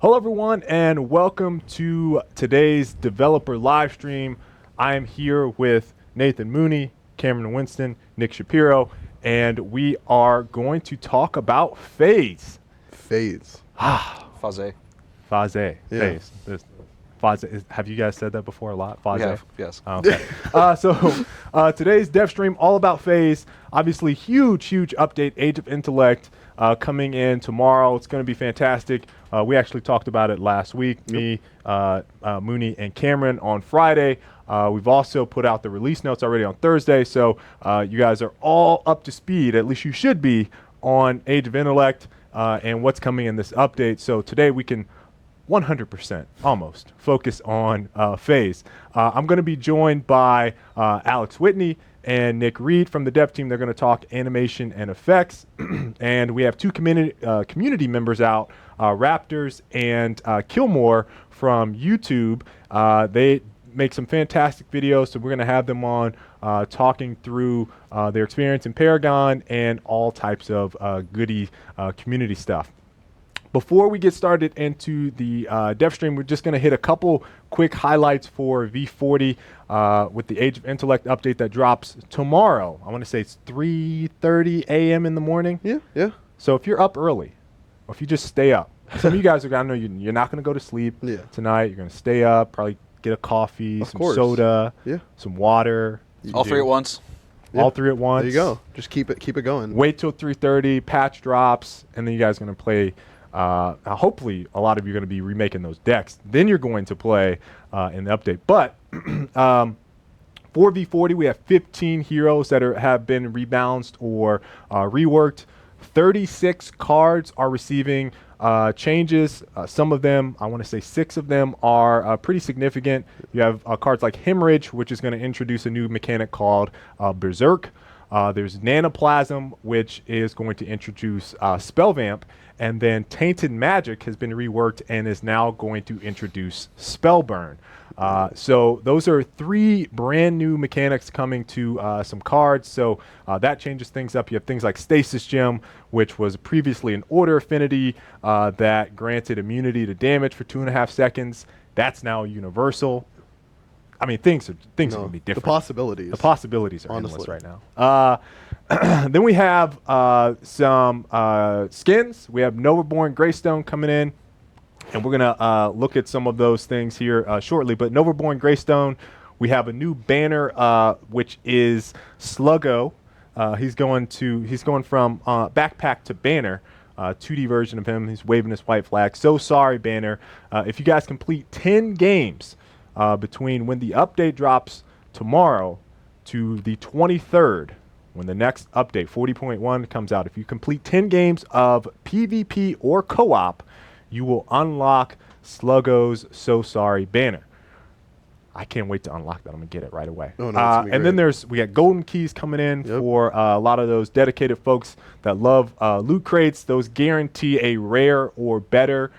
Hello everyone and welcome to today's developer live stream. I am here with Nathan Mooney, Cameron Winston, Nick Shapiro, and we are going to talk about phase. Phase. Phase. Phase. Yeah. Phase. Phase. Have you guys said that before a lot? Phase? We have, yes. Okay. So today's dev stream all about phase. Obviously, huge update. Age of Intellect coming in tomorrow. It's going to be fantastic. We actually talked about it last week. Me, Mooney, and Cameron on Friday. We've also put out the release notes already on Thursday. So you guys are all up to speed. At least you should be on Age of Intellect and what's coming in this update. So today we can 100% almost focus on phase. I'm going to be joined by Alex Whitney and Nick Reed from the dev team. They're going to talk animation and effects. And we have two community members out, Raptors and Kilmore from YouTube. They make some fantastic videos, so we're going to have them on talking through their experience in Paragon and all types of goody community stuff. Before we get started into the dev stream, we're just going to hit a couple quick highlights for V40 with the Age of Intellect update that drops tomorrow. I want to say it's 3:30 a.m. in the morning. Yeah. So if you're up early, or if you just stay up, some of you guys are going to know you're not going to go to sleep tonight. You're going to stay up, probably get a coffee, some soda, some water. All three at once. All three at once. There you go. Just keep it going. Wait till 3:30, patch drops, and then you guys are going to play. Hopefully, a lot of you are going to be remaking those decks. Then you're going to play in the update. But for V40, we have 15 heroes that have been rebalanced or reworked. 36 cards are receiving changes. Some of them, I want to say 6 of them, are pretty significant. You have cards like Hemorrhage, which is going to introduce a new mechanic called Berserk. There's Nanoplasm, which is going to introduce Spellvamp. And then Tainted Magic has been reworked and is now going to introduce Spellburn. So those are 3 brand new mechanics coming to some cards. So that changes things up. You have things like Stasis Gem, which was previously an order affinity that granted immunity to damage for 2.5 seconds. That's now universal. I mean, things are going to be different. The possibilities are endless right now. Then we have some skins. We have Novaborn Greystone coming in, and we're going to look at some of those things here shortly. But Novaborn Greystone, we have a new banner, which is Sluggo. He's going from backpack to banner. 2D version of him. He's waving his white flag. So sorry, banner. If you guys complete 10 games between when the update drops tomorrow to the 23rd, when the next update 40.1 comes out, if you complete 10 games of PvP or co-op, you will unlock Sluggo's So Sorry banner. I can't wait to unlock that. I'm gonna get it right away. Oh, no, and then we got golden keys coming in for a lot of those dedicated folks that love loot crates. Those guarantee a rare or better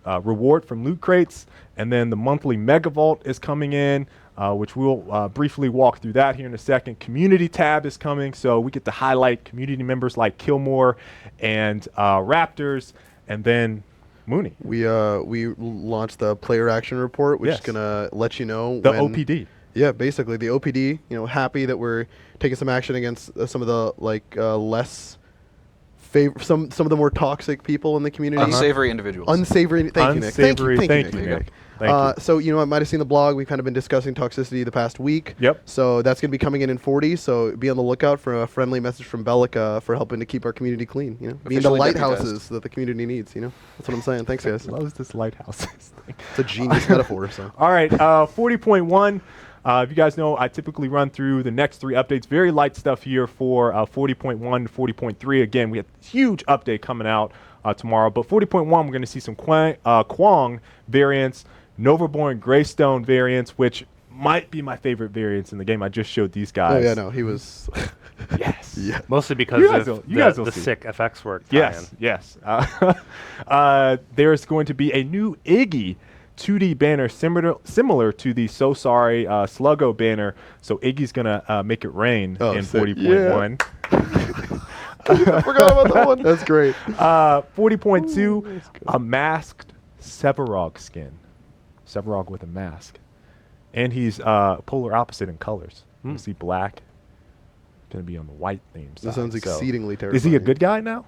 reward from loot crates. And then the monthly Mega Vault is coming in, which we'll briefly walk through that here in a second. Community tab is coming, so we get to highlight community members like Kilmore and Raptors, and then Mooney. We launched the player action report, which is gonna let you know the OPD. Yeah, basically the OPD. Happy that we're taking some action against some of the less. Some of the more toxic people in the community. Unsavory individuals. Unsavory. Thank you, Nick. Thank you, Nick. Thank you. So, I might have seen the blog. We've kind of been discussing toxicity the past week. Yep. So that's going to be coming in 40. So be on the lookout for a friendly message from Bellic for helping to keep our community clean. Being the lighthouses that the community needs. That's what I'm saying. Thanks, guys. Loves this lighthouses thing. It's a genius metaphor. So. All right. 40.1. If you guys know, I typically run through the next 3 updates. Very light stuff here for 40.1 to 40.3. Again, we have a huge update coming out tomorrow. But 40.1, we're going to see some Kwang variants, Novaborn Greystone variants, which might be my favorite variants in the game. I just showed these guys. Oh, yeah, no, he was... Yes. Yeah. Mostly because of the sick FX work. Yes. There's going to be a new Iggy 2D banner similar to the So Sorry Sluggo banner. So Iggy's going to make it rain in 40.1. I forgot about that one. That's great. 40.2, a masked Sevarog skin. Sevarog with a mask. And he's polar opposite in colors. You see black. Going to be on the white theme side. That sounds exceedingly terrifying. Is he a good guy now?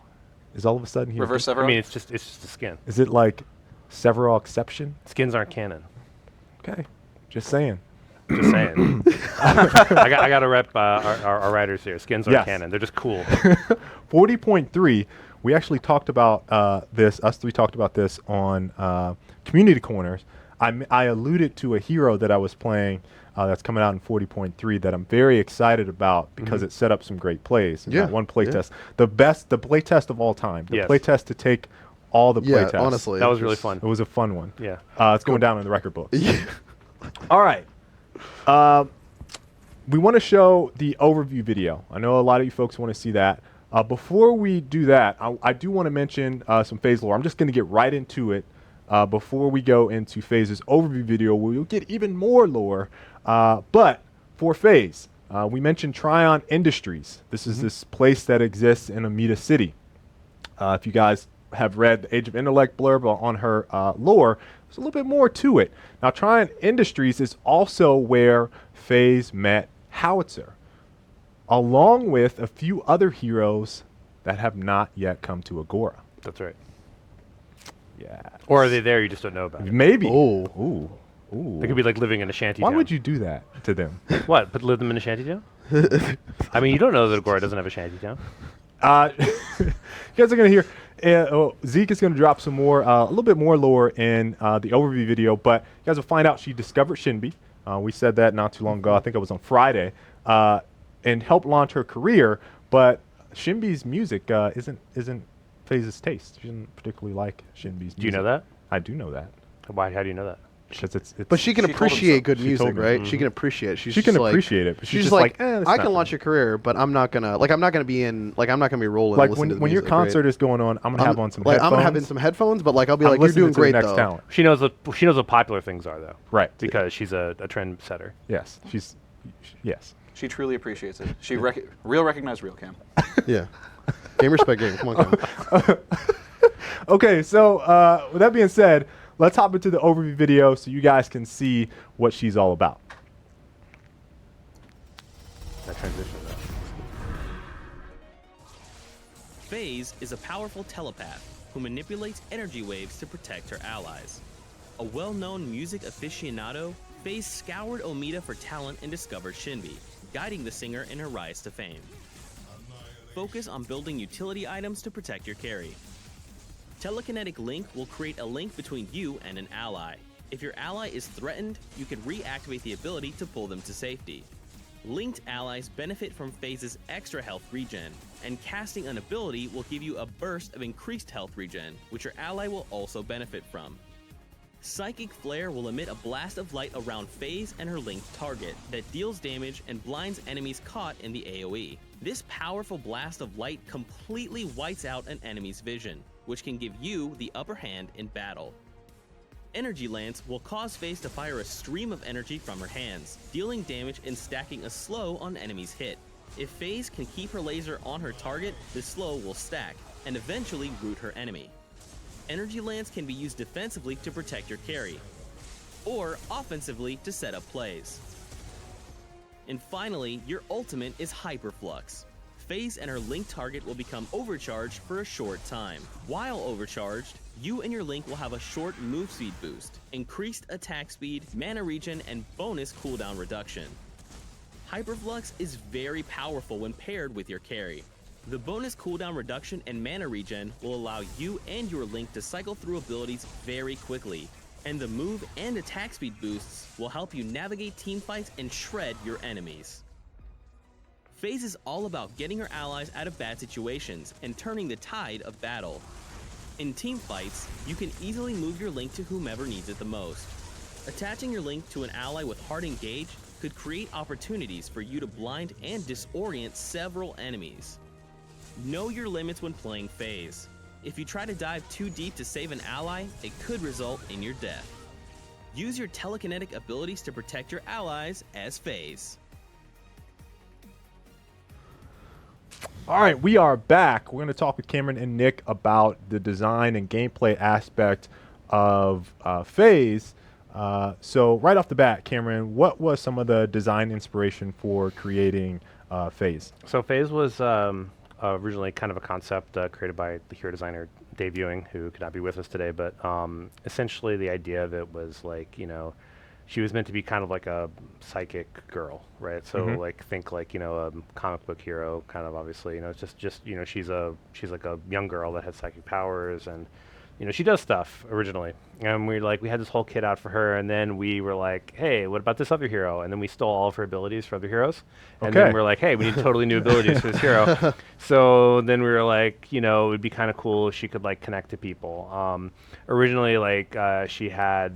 Is all of a sudden he reverse Sevarog? I mean, it's just a skin. Is it like Sevarogception? Skins aren't canon. Okay, just saying. Just saying. I got to rep our writers here. Skins aren't canon. They're just cool. 40.3. We actually talked about this. Us three talked about this on Community Corners. I alluded to a hero that I was playing that's coming out in 40.3 that I'm very excited about because it set up some great plays. Yeah. One play test. The play test of all time. The play test to take all the play tests. Honestly. That was really fun. It was a fun one. Yeah. It's going down in the record books. All right. We want to show the overview video. I know a lot of you folks want to see that. Before we do that, I do want to mention some phase lore. I'm just going to get right into it before we go into Phase's overview video, where you'll get even more lore. But for Phase, we mentioned Tryon Industries. This is this place that exists in Amita City. If you guys have read the Age of Intellect blurb on her lore, there's a little bit more to it. Now, Tryon Industries is also where Phase met Howitzer, along with a few other heroes that have not yet come to Agora. That's right. Yeah. Or are they there? You just don't know about it. Maybe. Oh. Ooh. Ooh. They could be like living in a shanty Why town. would you do that to them? What? Put live them in a shanty town? I mean, you don't know that Agora doesn't have a shanty town. You guys are going to hear Zeke is going to drop some more, a little bit more lore in the overview video, but you guys will find out she discovered Shinbi. We said that not too long ago. I think it was on Friday, and helped launch her career. But Shinbi's music isn't Phase's taste. She doesn't particularly like Shinbi's music. Do you know that? I do know that. Why? How do you know that? Because it's But she can She told him appreciate so. good She music, told me. right? She can appreciate it. she can appreciate it, but She's just just like, that's I not can for launch me. a career, but I'm not gonna be in, like, I'm not gonna be rolling. Like and listening to the when your music, right? concert is going on, I'm gonna have on some like, headphones. I'm gonna have in some headphones, but like I'll be I'm like, you're listening doing to the great next though. talent. She knows what popular things are though. Right. Because she's a trendsetter. Yes. Yes. She truly appreciates it. She recognize real Cam. Yeah. Game respect game. Come on, Cam. Okay, so with that being said, let's hop into the overview video so you guys can see what she's all about. That transition though. Phase is a powerful telepath who manipulates energy waves to protect her allies. A well-known music aficionado, Phase scoured Omida for talent and discovered Shinbi, guiding the singer in her rise to fame. Focus on building utility items to protect your carry. Telekinetic Link will create a link between you and an ally. If your ally is threatened, you can reactivate the ability to pull them to safety. Linked allies benefit from Phase's extra health regen, and casting an ability will give you a burst of increased health regen, which your ally will also benefit from. Psychic Flare will emit a blast of light around Phase and her linked target that deals damage and blinds enemies caught in the AoE. This powerful blast of light completely whites out an enemy's vision, which can give you the upper hand in battle. Energy Lance will cause Phase to fire a stream of energy from her hands, dealing damage and stacking a slow on enemies hit. If Phase can keep her laser on her target, the slow will stack, and eventually root her enemy. Energy Lance can be used defensively to protect your carry, or offensively to set up plays. And finally, your ultimate is Hyperflux. Phase and her Link target will become overcharged for a short time. While overcharged, you and your Link will have a short move speed boost, increased attack speed, mana regen, and bonus cooldown reduction. Hyperflux is very powerful when paired with your carry. The bonus cooldown reduction and mana regen will allow you and your Link to cycle through abilities very quickly, and the move and attack speed boosts will help you navigate teamfights and shred your enemies. Phase is all about getting her allies out of bad situations and turning the tide of battle. In teamfights, you can easily move your Link to whomever needs it the most. Attaching your Link to an ally with hard engage could create opportunities for you to blind and disorient several enemies. Know your limits when playing Phase. If you try to dive too deep to save an ally, it could result in your death. Use your telekinetic abilities to protect your allies as Phase. All right, we are back. We're going to talk with Cameron and Nick about the design and gameplay aspect of FaZe. So right off the bat, Cameron, what was some of the design inspiration for creating FaZe? So FaZe was originally kind of a concept created by the hero designer Dave Ewing, who could not be with us today. But essentially, the idea of it was like, she was meant to be kind of like a psychic girl, right? So like think like a comic book hero, kind of obviously. It's just she's like a young girl that has psychic powers, and she does stuff originally. And we had this whole kit out for her, and then we were like, hey, what about this other hero? And then we stole all of her abilities for other heroes. And then we're like, hey, we need totally new abilities for this hero. So then we were like, it would be kind of cool if she could like connect to people. Originally, like she had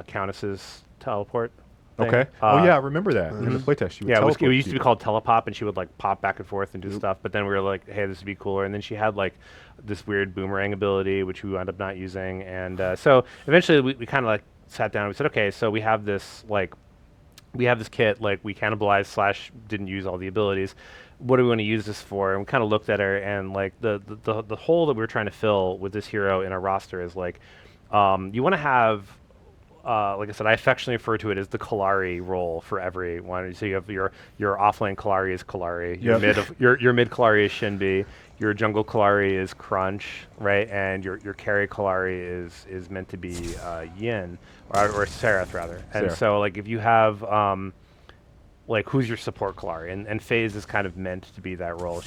Countess's teleport thing. Okay. Oh yeah, I remember that in the playtest. She would it used to be called telepop, and she would like pop back and forth and do stuff. But then we were like, hey, this would be cooler. And then she had like this weird boomerang ability, which we wound up not using. And so eventually we kind of like sat down and we said, okay, so we have this kit, like we cannibalized / didn't use all the abilities. What do we want to use this for? And we kind of looked at her, and like the hole that we were trying to fill with this hero in our roster is like, you want to have, like I said, I affectionately refer to it as the Kalari role for everyone. So you have your offlane Kalari is Kalari, your mid Kalari is Shinbi, your jungle Kalari is Crunch, right? And your carry Kalari is meant to be Yin or Seraph rather. And so like if you have like who's your support Kalari, and FaZe is kind of meant to be that role.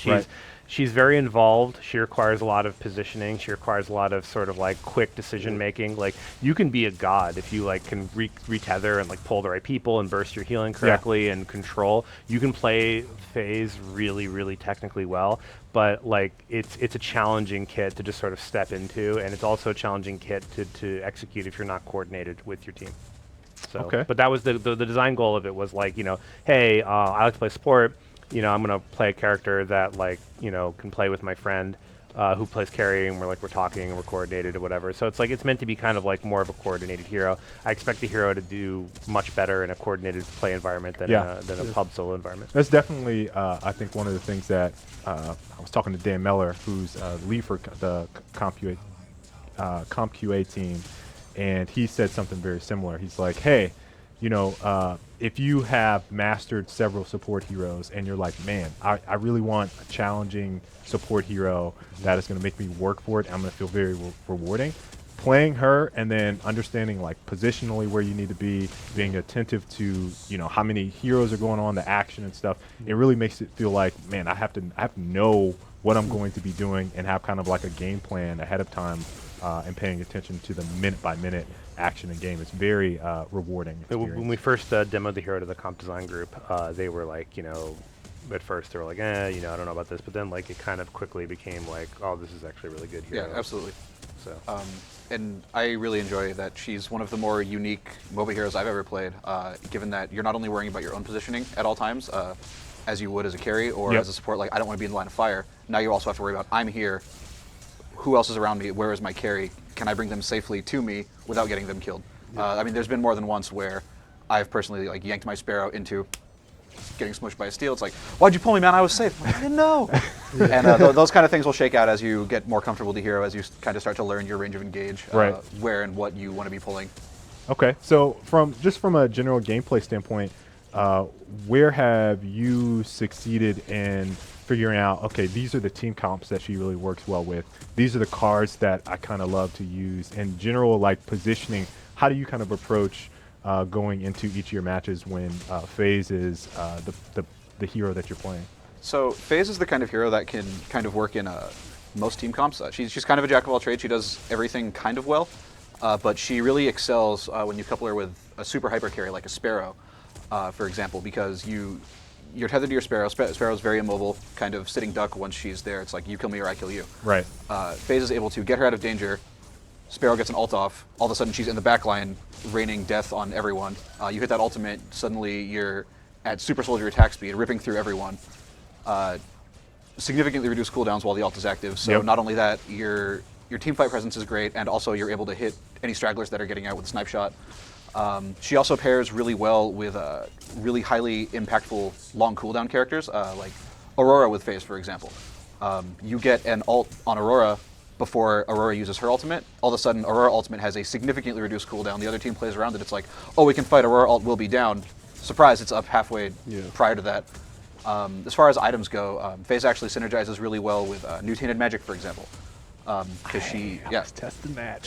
She's very involved. She requires a lot of positioning. She requires a lot of sort of like quick decision making. Like you can be a god if you like can retether and like pull the right people and burst your healing correctly and control. You can play FaZe really, really technically well, but like it's a challenging kit to just sort of step into, and it's also a challenging kit to execute if you're not coordinated with your team. So, but that was the design goal of it was like, hey, I like to play support. I'm going to play a character that like, can play with my friend who plays carry, and we're talking and we're coordinated or whatever. So it's like, it's meant to be kind of like more of a coordinated hero. I expect the hero to do much better in a coordinated play environment than a pub solo environment. That's definitely, I think, one of the things that I was talking to Dan Meller, who's lead for the CompQA team, and he said something very similar. He's like, hey, if you have mastered several support heroes and you're like, man, I really want a challenging support hero that is going to make me work for it, I'm going to feel very rewarding. Playing her and then understanding like positionally where you need to be, being attentive to, how many heroes are going on, the action and stuff, it really makes it feel like, man, I have to know what I'm going to be doing and have kind of like a game plan ahead of time and paying attention to the minute-by-minute action and game. It's very rewarding experience. When we first demoed the hero to the comp design group, they were like, at first they were like, I don't know about this, but then like it kind of quickly became like, oh, this is actually a really good hero. Yeah, absolutely. So, and I really enjoy that she's one of the more unique MOBA heroes I've ever played, given that you're not only worrying about your own positioning at all times, as you would as a carry or as a support, like I don't want to be in the line of fire. Now you also have to worry about, I'm here, who else is around me, where is my carry, can I bring them safely to me without getting them killed? I mean, there's been more than once where I've personally like yanked my Sparrow into getting smushed by a steel. It's like, why'd you pull me, man? I was safe. I didn't know. And those kind of things will shake out as you get more comfortable with the hero, as you kind of start to learn your range of engage, where and what you want to be pulling. Okay, so from a general gameplay standpoint, where have you succeeded in figuring out, okay, these are the team comps that she really works well with. These are the cards that I kind of love to use. In general, like positioning, how do you kind of approach going into each of your matches when FaZe is the hero that you're playing? So FaZe is the kind of hero that can kind of work in most team comps. She's kind of a jack of all trades. She does everything kind of well, but she really excels when you couple her with a super hyper carry like a Sparrow, for example, because you're tethered to your Sparrow. Sparrow's very immobile, kind of sitting duck once she's there. It's like, you kill me or I kill you. Right. FaZe is able to get her out of danger. Sparrow gets an ult off. All of a sudden, she's in the back line, raining death on everyone. You hit that ultimate, suddenly you're at super soldier attack speed, ripping through everyone. Significantly reduced cooldowns while the ult is active. So not only that, your team fight presence is great, and also you're able to hit any stragglers that are getting out with a snipe shot. She also pairs really well with really highly impactful long cooldown characters like Aurora with Phase, for example. You get an ult on Aurora before Aurora uses her ultimate. All of a sudden, Aurora ultimate has a significantly reduced cooldown. The other team plays around it. It's like, oh, we can fight. Aurora ult will be down. Surprise, it's up halfway prior to that. As far as items go, Phase actually synergizes really well with New Tainted Magic, for example. Because she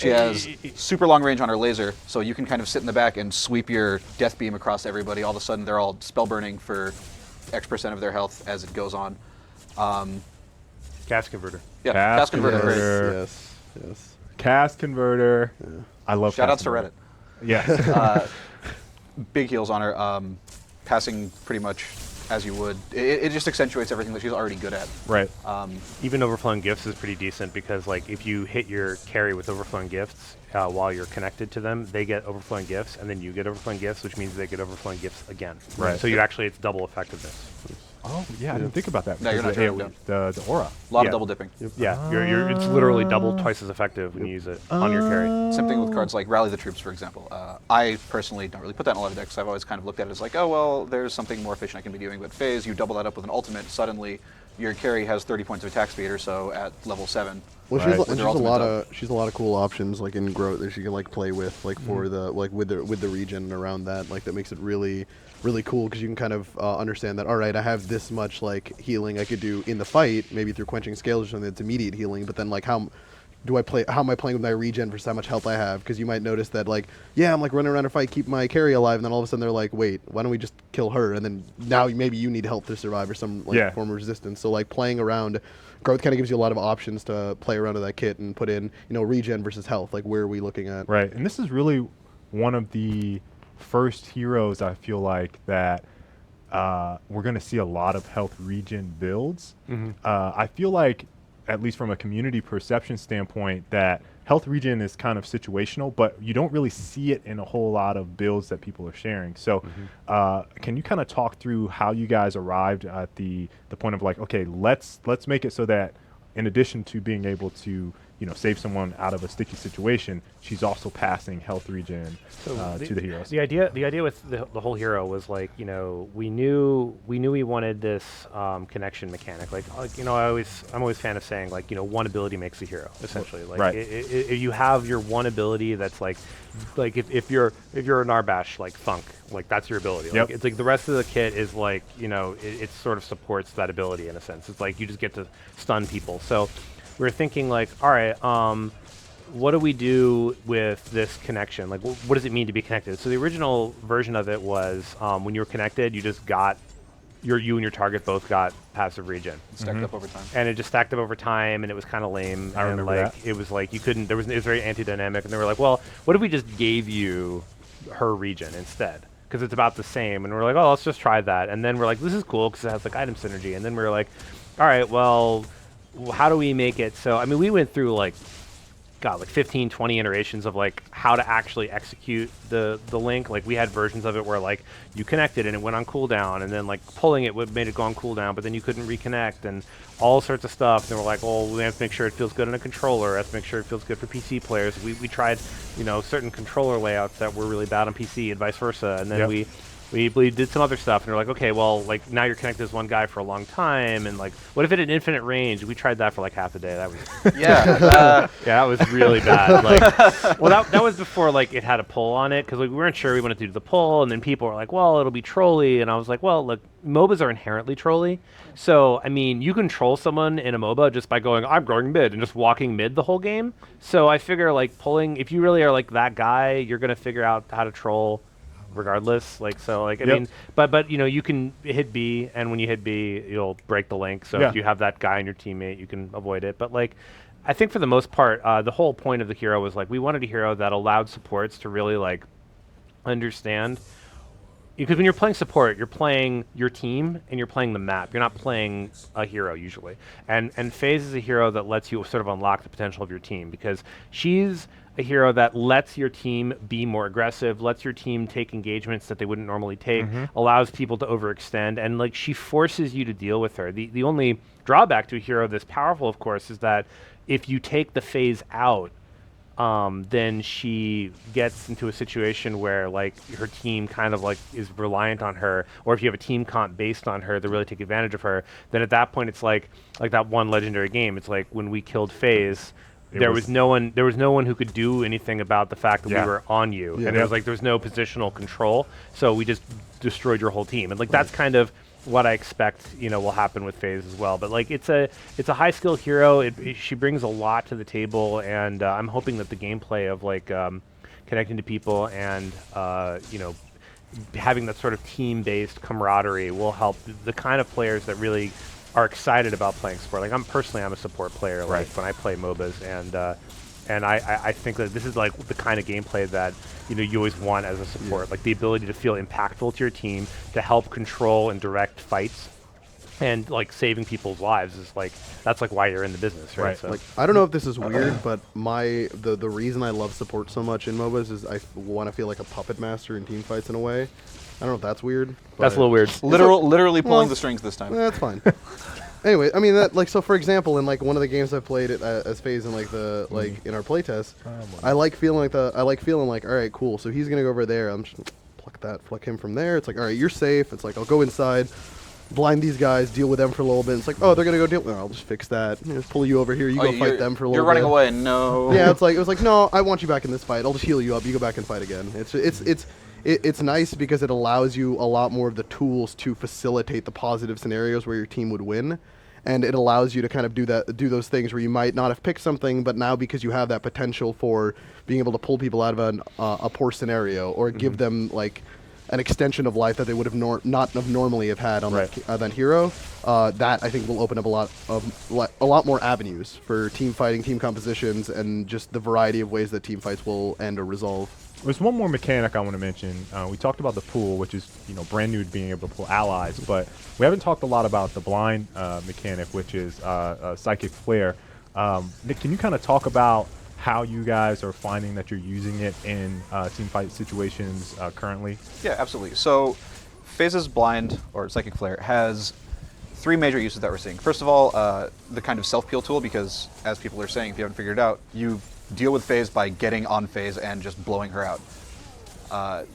has super long range on her laser, so you can kind of sit in the back and sweep your death beam across everybody. All of a sudden, they're all spell burning for X% of their health as it goes on. Cast converter. Yeah, cast converter. Yes. Cast converter. Yeah. I love. Shout outs to Reddit. Yes. Big heals on her. Passing pretty much as you would. It just accentuates everything that she's already good at. Right. Even overflowing gifts is pretty decent because, like, if you hit your carry with overflowing gifts while you're connected to them, they get overflowing gifts, and then you get overflowing gifts, which means they get overflowing gifts again. Right. So you actually, it's double effectiveness. Oh yeah, I didn't think about that. No, you're not because doing the aura. A lot of double dipping. Yeah, it's literally double, twice as effective when you use it on your carry. Same thing with cards like Rally the Troops, for example. I personally don't really put that in a lot of decks. I've always kind of looked at it as like, oh, well, there's something more efficient I can be doing. But Phase, you double that up with an ultimate, suddenly your carry has 30 points of attack speed or so at level 7. Well, Right. she's a lot of cool options like in growth that she can like play with, like for the like with the region and around that, like that makes it really cool because you can kind of understand that, all right, I have this much like healing I could do in the fight, maybe through quenching scales or something that's immediate healing, but then like how am I playing with my regen versus how much health I have? Because you might notice that like, yeah, I'm like running around a fight, keep my carry alive, and then all of a sudden they're like, wait, why don't we just kill her? And then now maybe you need help to survive or some like form of resistance. So like playing around growth kind of gives you a lot of options to play around with that kit and put in, regen versus health. Like where are we looking at? Right, and this is really one of the first heroes I feel like that we're going to see a lot of health regen builds. I feel like, at least from a community perception standpoint, that health regen is kind of situational, but you don't really see it in a whole lot of builds that people are sharing. So can you kind of talk through how you guys arrived at the point of like, okay, let's make it so that in addition to being able to save someone out of a sticky situation, she's also passing health regen to the heroes. The idea with the whole hero was like, we knew we wanted this connection mechanic. Like I'm always a fan of saying like, one ability makes a hero, essentially. Like right. If you have your one ability that's like if you're a Narbash, like Thunk, like that's your ability. Yep. Like it's like the rest of the kit is like, it sort of supports that ability in a sense. It's like you just get to stun people. So we were thinking like, all right, what do we do with this connection? Like, what does it mean to be connected? So the original version of it was when you were connected, you just got you and your target both got passive regen. Stacked up over time. And it just stacked up over time, and it was kind of lame. I remember like, that. It was like it was very anti-dynamic, and they were like, well, what if we just gave you her regen instead? Because it's about the same. And we're like, oh, let's just try that. And then we're like, this is cool because it has like item synergy. And then we were like, all right, well, how do we make it so, I mean, we went through like 15, 20 iterations of like how to actually execute the link. Like we had versions of it where like you connected and it went on cooldown, and then like pulling it made it go on cooldown, but then you couldn't reconnect and all sorts of stuff. And we're like, well, we have to make sure it feels good on a controller. We have to make sure it feels good for PC players. We tried, certain controller layouts that were really bad on PC and vice versa. And then we did some other stuff, and we're like, okay, well, like now you're connected as one guy for a long time, and like, what if it had infinite range? We tried that for like half a day. That was that was really bad. Like, well, that was before like it had a pull on it because like, we weren't sure we wanted to do the pull, and then people were like, well, it'll be trolly, and I was like, well, look, MOBAs are inherently trolly, so I mean, you can troll someone in a MOBA just by going, I'm going mid, and just walking mid the whole game. So I figure like pulling, if you really are like that guy, you're gonna figure out how to troll regardless. Like, so like, I mean, but you can hit B, and when you hit B, you'll break the link. So if you have that guy in your teammate, you can avoid it. But like, I think for the most part, the whole point of the hero was like, we wanted a hero that allowed supports to really like understand, because when you're playing support, you're playing your team and you're playing the map. You're not playing a hero usually. And FaZe is a hero that lets you sort of unlock the potential of your team, because she's a hero that lets your team be more aggressive, lets your team take engagements that they wouldn't normally take, allows people to overextend, and like she forces you to deal with her. The only drawback to a hero this powerful, of course, is that if you take the FaZe out, then she gets into a situation where like her team kind of like is reliant on her, or if you have a team comp based on her, they really take advantage of her. Then at that point, it's like that one legendary game. It's like when we killed FaZe. There was no one who could do anything about the fact that we were on you, and it was like there was no positional control, so we just destroyed your whole team, and like that's kind of what I expect, will happen with FaZe as well. But like it's a high skill hero. She brings a lot to the table, and I'm hoping that the gameplay of like connecting to people and having that sort of team based camaraderie will help the kind of players that really are excited about playing sport. Like I'm a support player. Like when I play MOBAs, and I think that this is like the kind of gameplay that you always want as a support. Like the ability to feel impactful to your team, to help control and direct fights, and like saving people's lives is like that's like why you're in the business, right? So. Like I don't know if this is weird, but the reason I love support so much in MOBAs is I want to feel like a puppet master in team fights in a way. I don't know if that's weird. That's a little weird. Literally pulling the strings this time. That's fine. Anyway, I mean that so for example, in like one of the games I've played as FaZe in like the in our playtest, I like feeling like all right, cool. So he's gonna go over there. I'm just pluck him from there. It's like all right, you're safe. It's like I'll go inside, blind these guys, deal with them for a little bit. It's like oh, they're gonna go deal. I'll just fix that. Just pull you over here. You go fight them for a little bit. You're running away. No. Yeah, it was like no, I want you back in this fight. I'll just heal you up. You go back and fight again. It's nice because it allows you a lot more of the tools to facilitate the positive scenarios where your team would win, and it allows you to kind of do those things where you might not have picked something, but now because you have that potential for being able to pull people out of a poor scenario or give them like an extension of life that they would have not normally have had on that hero, that I think will open up a lot more avenues for team fighting, team compositions, and just the variety of ways that team fights will end or resolve. There's one more mechanic I want to mention. We talked about the pool, which is brand new to being able to pull allies, but we haven't talked a lot about the blind mechanic, which is Psychic Flare. Nick, can you kind of talk about how you guys are finding that you're using it in team fight situations currently? Yeah, absolutely. So FaZe's blind or Psychic Flare has 3 major uses that we're seeing. First of all, the kind of self-peel tool, because as people are saying, if you haven't figured it out, you deal with FaZe by getting on FaZe and just blowing her out.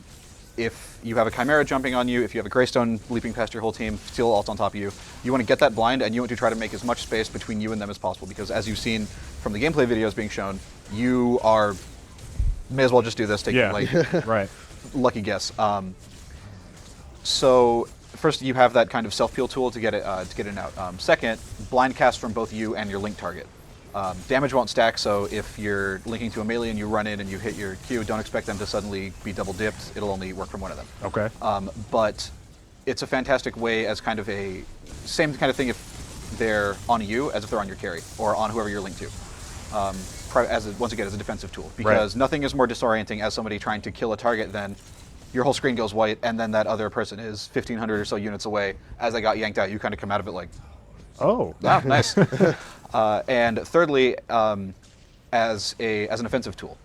If you have a Chimera jumping on you, if you have a Greystone leaping past your whole team, Steel ult on top of you, you want to get that blind and you want to try to make as much space between you and them as possible, because as you've seen from the gameplay videos being shown, you may as well just do this, take right. lucky guess. So first you have that kind of self-peel tool to get it in and out. Second, blind cast from both you and your link target. Damage won't stack, so if you're linking to a melee and you run in and you hit your Q, don't expect them to suddenly be double dipped. It'll only work from one of them. Okay. But it's a fantastic way as kind of a same kind of thing if they're on you as if they're on your carry or on whoever you're linked to. Once again, as a defensive tool, because nothing is more disorienting as somebody trying to kill a target than your whole screen goes white and then that other person is 1,500 or so units away. As they got yanked out, you kind of come out of it like, oh, nice. And thirdly, as an offensive tool,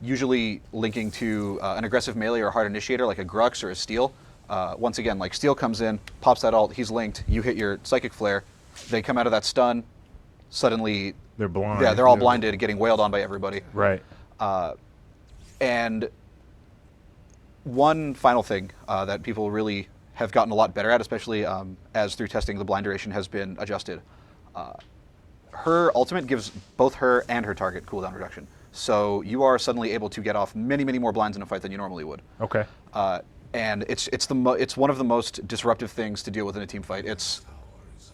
usually linking to an aggressive melee or hard initiator like a Grux or a Steel. Once again, like Steel comes in, pops that ult, he's linked, you hit your Psychic Flare, they come out of that stun, suddenly they're blind. Yeah, they're all blinded, getting wailed on by everybody. Right. And one final thing that people really have gotten a lot better at, especially as through testing the blind duration has been adjusted. Her ultimate gives both her and her target cooldown reduction. So you are suddenly able to get off many, many more blinds in a fight than you normally would. Okay. And it's one of the most disruptive things to deal with in a team fight. It's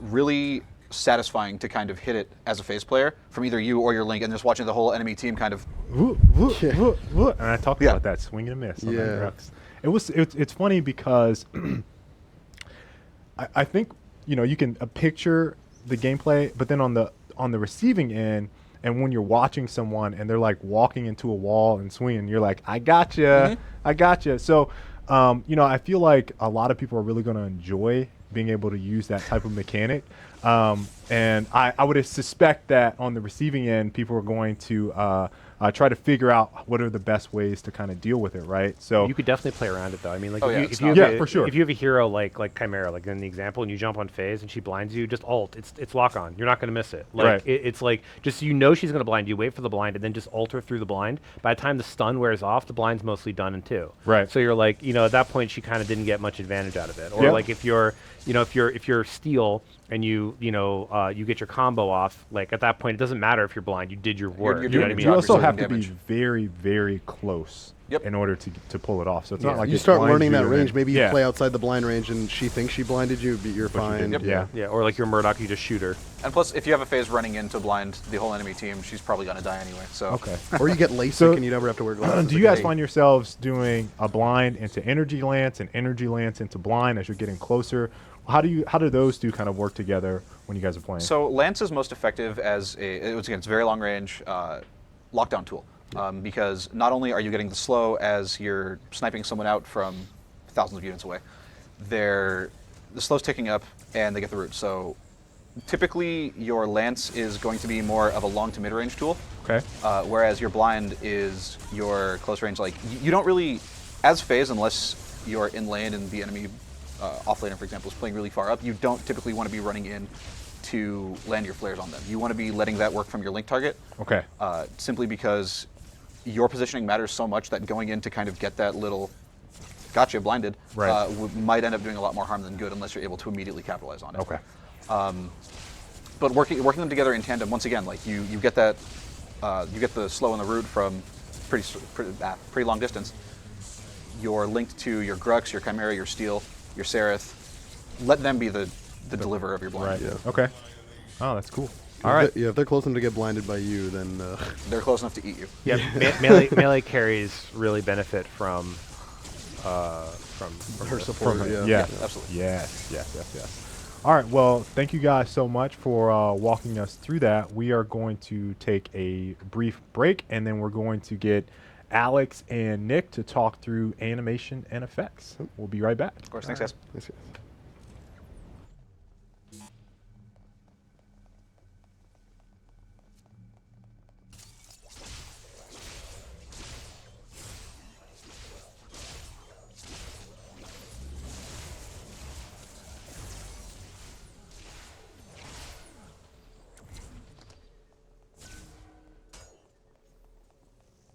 really satisfying to kind of hit it as a FaZe player from either you or your link, and just watching the whole enemy team kind of. And I talked about that swing and a miss. On that Grux. It's funny because I think you can picture the gameplay, but then on the receiving end, and when you're watching someone and they're like walking into a wall and swinging, you're like, I gotcha, I gotcha. So, I feel like a lot of people are really going to enjoy being able to use that type of mechanic. And I would suspect that on the receiving end, people are going to try to figure out what are the best ways to kind of deal with it, right? So You could definitely play around it though. I mean, like Oh, if yeah, you it's if you not- have Yeah, a, for sure. if you have a hero like Chimera, like in the example, and you jump on phase and she blinds you, just ult. It's lock on. You're not going to miss it. Like Right. it's like just so you know she's going to blind you. Wait for the blind and then just ult her through the blind. By the time the stun wears off, the blind's mostly done in two. Right. So you're like, at that point she kind of didn't get much advantage out of it. Or Yeah. like if you're Steel and you get your combo off, like at that point it doesn't matter if you're blind. You did your work. you're you know doing what I your mean? you job. also Absorbing have to damage. be very, very close Yep. in order to pull it off. So it's Yeah. not like You it start blinds learning you that and range. then- Maybe you yeah. play outside the blind range and she thinks she blinded you, but you're fine. didn't. Yeah. Yeah, or like your Murdoch, you just shoot her. And plus, if you have a phase running into blind the whole enemy team, she's probably gonna die anyway. So Okay. Or you get LASIK So- and you never have to wear glasses. Do you guys again. find yourselves doing a blind into energy lance and energy lance into blind as you're getting closer? How do those two kind of work together when you guys are playing? So Lance is most effective as it's very long range lockdown tool because not only are you getting the slow as you're sniping someone out from thousands of units away, the slow's ticking up and they get the root. So typically your Lance is going to be more of a long to mid range tool, okay. whereas your blind is your close range. Like you don't really, as phase, unless you're in lane and the enemy offlaner, for example, is playing really far up, you don't typically want to be running in to land your flares on them. You want to be letting that work from your link target, Okay. simply because your positioning matters so much that going in to kind of get that little gotcha blinded Right. might end up doing a lot more harm than good unless you're able to immediately capitalize on it. Okay. But working them together in tandem, once again, like you get that you get the slow and the root from pretty long distance. You're linked to your Grux, your Chimera, your Steel, your Seraph. Let them be the deliverer of your blind. Right. Yeah. Okay. Oh, that's cool. If All right. they- Yeah, if they're close enough to get blinded by you, then They're close enough to eat you. Yeah, melee carries really benefit from her support. From her. Yeah. Yeah. Absolutely. Yes. All right. Well, thank you guys so much for walking us through that. We are going to take a brief break, and then we're going to get Alex and Nick to talk through animation and effects. We'll be right back. Of course. Thanks, guys. Yes, yes.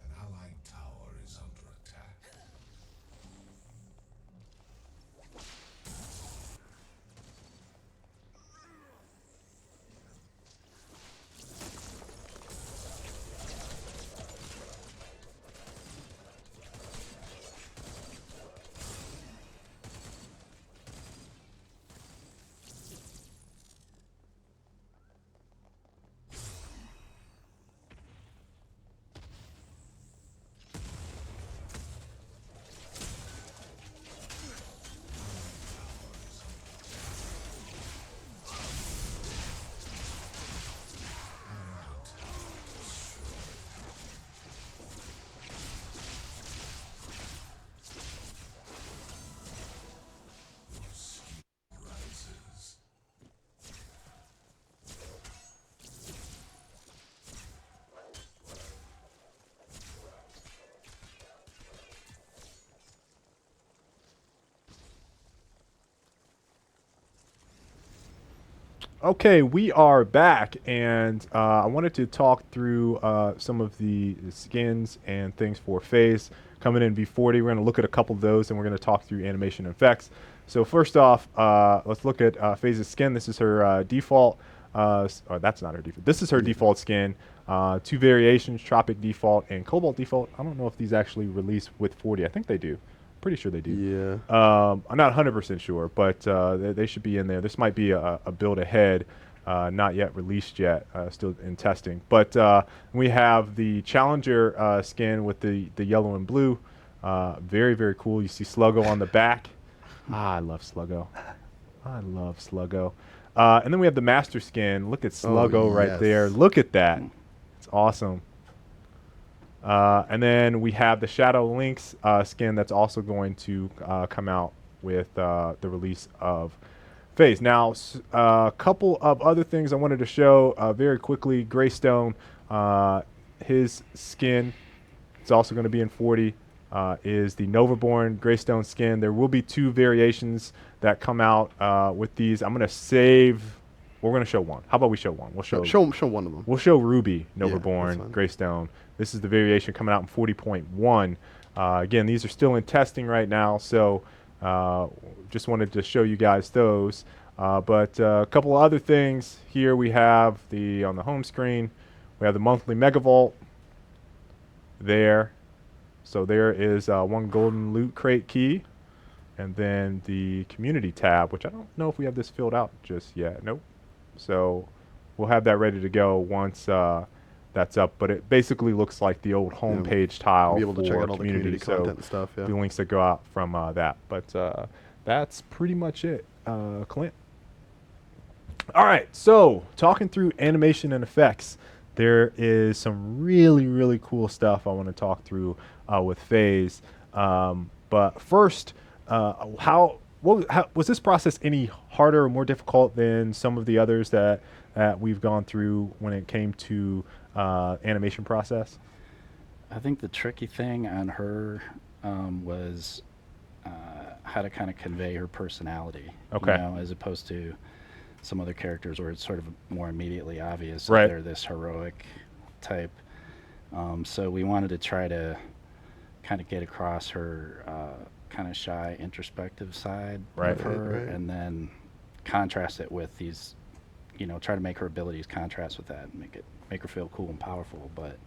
An allied tower is under attack. Okay, we are back, and I wanted to talk through some of the skins and things for FaZe coming in V40. We're going to look at a couple of those, and we're going to talk through animation and effects. So first off, let's look at FaZe's skin. This is her default. That's not her default. This is her default skin. Two variations: Tropic default and Cobalt default. I don't know if these actually release with 40. I think they do. Pretty sure they do. Yeah. I'm not 100% sure, but they should be in there. This might be a build ahead, not yet released yet, still in testing. But we have the Challenger skin with the yellow and blue. Very, very cool. You see Sluggo on the back. I love Sluggo. I love Sluggo. And then we have the Master skin. Look at Sluggo right yes. there. Look at that. It's awesome. And then we have the Shadow Lynx skin that's also going to come out with the release of FaZe. Now, a couple of other things I wanted to show very quickly. Greystone, his skin, it's also going to be in 40, is the Novaborn Greystone skin. There will be 2 variations that come out with these. I'm going to save. We're going to show one. How about we show one? We'll show one of them. We'll show Ruby that's Novaborn fine. Greystone. This is the variation coming out in 40.1. Again, these are still in testing right now, so just wanted to show you guys those. But a couple of other things here. We have on the home screen, we have the monthly Mega Vault there. So there is 1 golden loot crate key, and then the community tab, which I don't know if we have this filled out just yet. Nope. So we'll have that ready to go once that's up. But it basically looks like the old homepage tile Be able to for check out all the community so content and stuff. Yeah. the links that go out from that. But that's pretty much it, Clint. All right, so talking through animation and effects, there is some really, really cool stuff I want to talk through with FaZe. But first, how was this process any harder or more difficult than some of the others that we've gone through when it came to animation process? I think the tricky thing on her was how to kind of convey her personality. Okay. You know, as opposed to some other characters where it's sort of more immediately obvious that Right. they're this heroic type. So we wanted to try to kind of get across her kind of shy, introspective side Right. of her, Right. and then contrast it with these, you know, try to make her abilities contrast with that and make her feel cool and powerful. But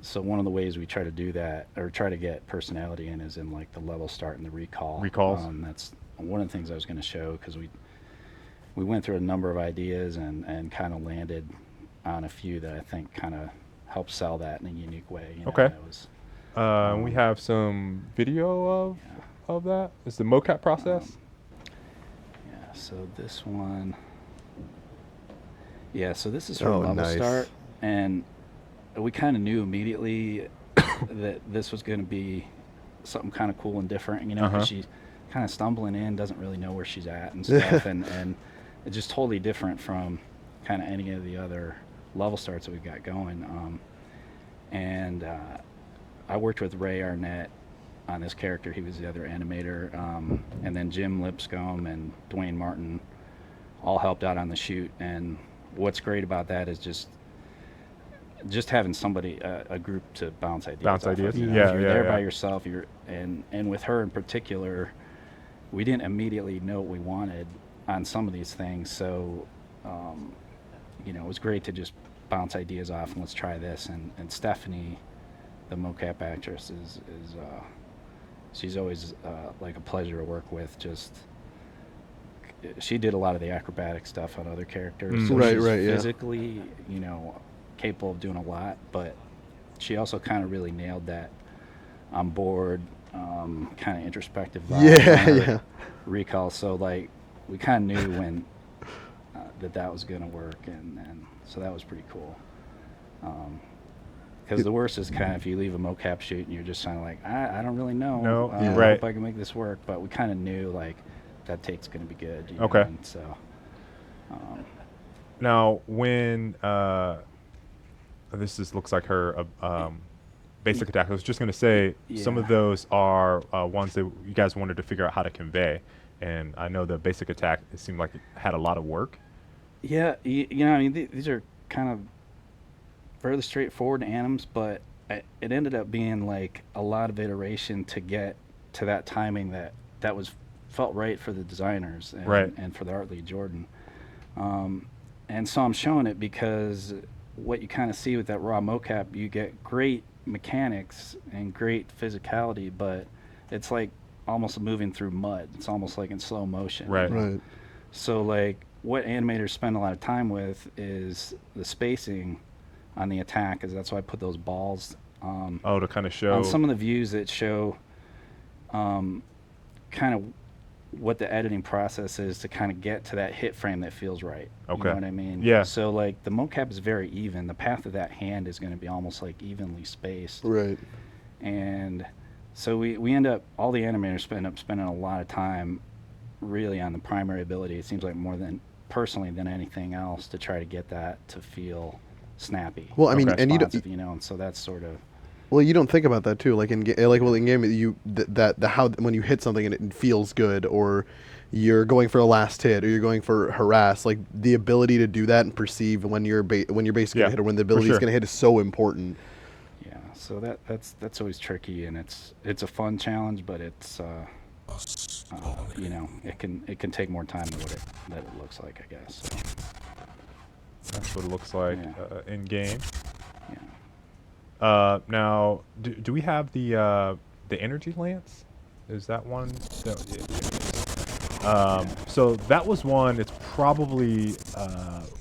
so one of the ways we try to do that, or try to get personality in, is in like the level start and the recalls. That's one of the things I was going to show, because we went through a number of ideas and kind of landed on a few that I think kind of helped sell that in a unique way. You know, Okay. that was, We have some video of that. It's the mocap process. yeah, so this one, yeah, so this is her Oh, level nice. start, and we kind of knew immediately that this was going to be something kind of cool and different, you know, because she's kind of stumbling in, doesn't really know where she's at and stuff, and it's just totally different from kind of any of the other level starts that we've got going. And I worked with Ray Arnett on this character. He was the other animator, and then Jim Lipscomb and Dwayne Martin all helped out on the shoot. And what's great about that is just having somebody, a group to bounce ideas off of, you know? Yeah, If you're yeah, there yeah. by yourself, and with her in particular, we didn't immediately know what we wanted on some of these things, so you know, it was great to just bounce ideas off and let's try this. And Stephanie, the mocap actress, is she's always like a pleasure to work with. Just she did a lot of the acrobatic stuff on other characters, so Right, she's right, yeah. physically, you know, capable of doing a lot, but she also kind of really nailed that on board, kind of introspective vibe. Yeah, on her yeah. recall. So like we kind of knew when that was going to work, and so that was pretty cool. Because the worst is kind of if you leave a mocap shoot and you're just kind of like, I don't really know. No, I right. hope I can make this work. But we kind of knew like that take's going to be good. You Okay. know? And so. Now, when this looks like her basic attack. I was just going to say some of Yeah. those are ones that you guys wanted to figure out how to convey. And I know the basic attack, it seemed like it had a lot of work. Yeah, you know, I mean, these are kind of fairly straightforward anims, but it ended up being like a lot of iteration to get to that timing that was felt right for the designers and, Right. and for the art lead Jordan. And so I'm showing it because what you kind of see with that raw mocap, you get great mechanics and great physicality, but it's like almost moving through mud. It's almost like in slow motion. Right. Right. So like what animators spend a lot of time with is the spacing on the attack, because that's why I put those balls Oh, to kind of show. on some of the views that show kind of what the editing process is to kind of get to that hit frame that feels right. Okay. You know what I mean? Yeah. So like the mocap is very even. The path of that hand is going to be almost like evenly spaced. Right. And so we end up, all the animators end up spending a lot of time really on the primary ability. It seems like more than personally than anything else to try to get that to feel snappy. Well, I mean, Okay. and you responsive, don't. and so that's sort of Well, you don't think about that too. Like in in game, the how when you hit something and it feels good, or you're going for a last hit, or you're going for harass. Like the ability to do that and perceive when you're basically Yeah, gonna hit, or when the for ability is sure. gonna hit is so important. yeah. So that's always tricky, and it's a fun challenge, but it's you know, it can take more time than that it looks like, I guess. So, That's what it looks like Yeah. in game. yeah. Now, do we have the energy lance? Is that one? So that was one. It's probably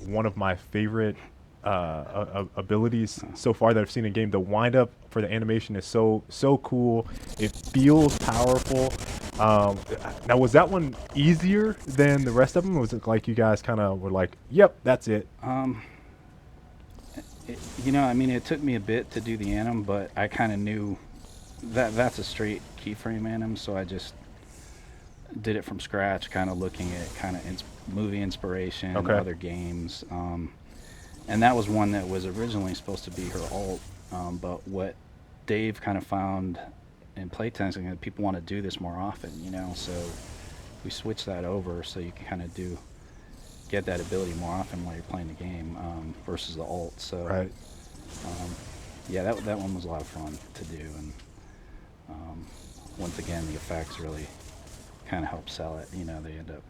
one of my favorite abilities so far that I've seen in game. The wind up for the animation is so cool. It feels powerful. Now, was that one easier than the rest of them? Or was it like you guys kind of were like, "Yep, that's it"? You know, I mean, it took me a bit to do the anim, but I kind of knew that that's a straight keyframe anim, so I just did it from scratch, kind of looking at kind of movie inspiration, Okay. other games, and that was one that was originally supposed to be her alt, but what Dave kind of found in playtesting that people want to do this more often, you know, so we switched that over so you can kind of get that ability more often while you're playing the game versus the alt. So Right. yeah, that one was a lot of fun to do, and once again the effects really kind of help sell it. You know, they end up.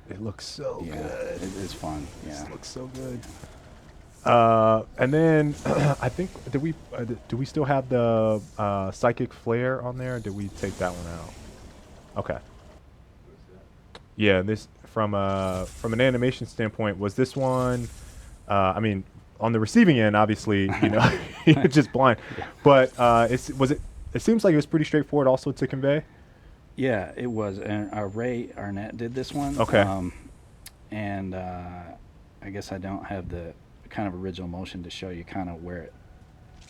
It looks so Yeah, good. it's fun. This Yeah. looks so good. And then I think do we still have the psychic flare on there? Or did we take that one out? Okay. Yeah, this from an animation standpoint, was this one? I mean, on the receiving end, obviously, you know, you're just blind. But it seems like it was pretty straightforward, also to convey. Yeah, it was. And Ray Arnett did this one. Okay. And I guess I don't have the kind of original motion to show you kind of where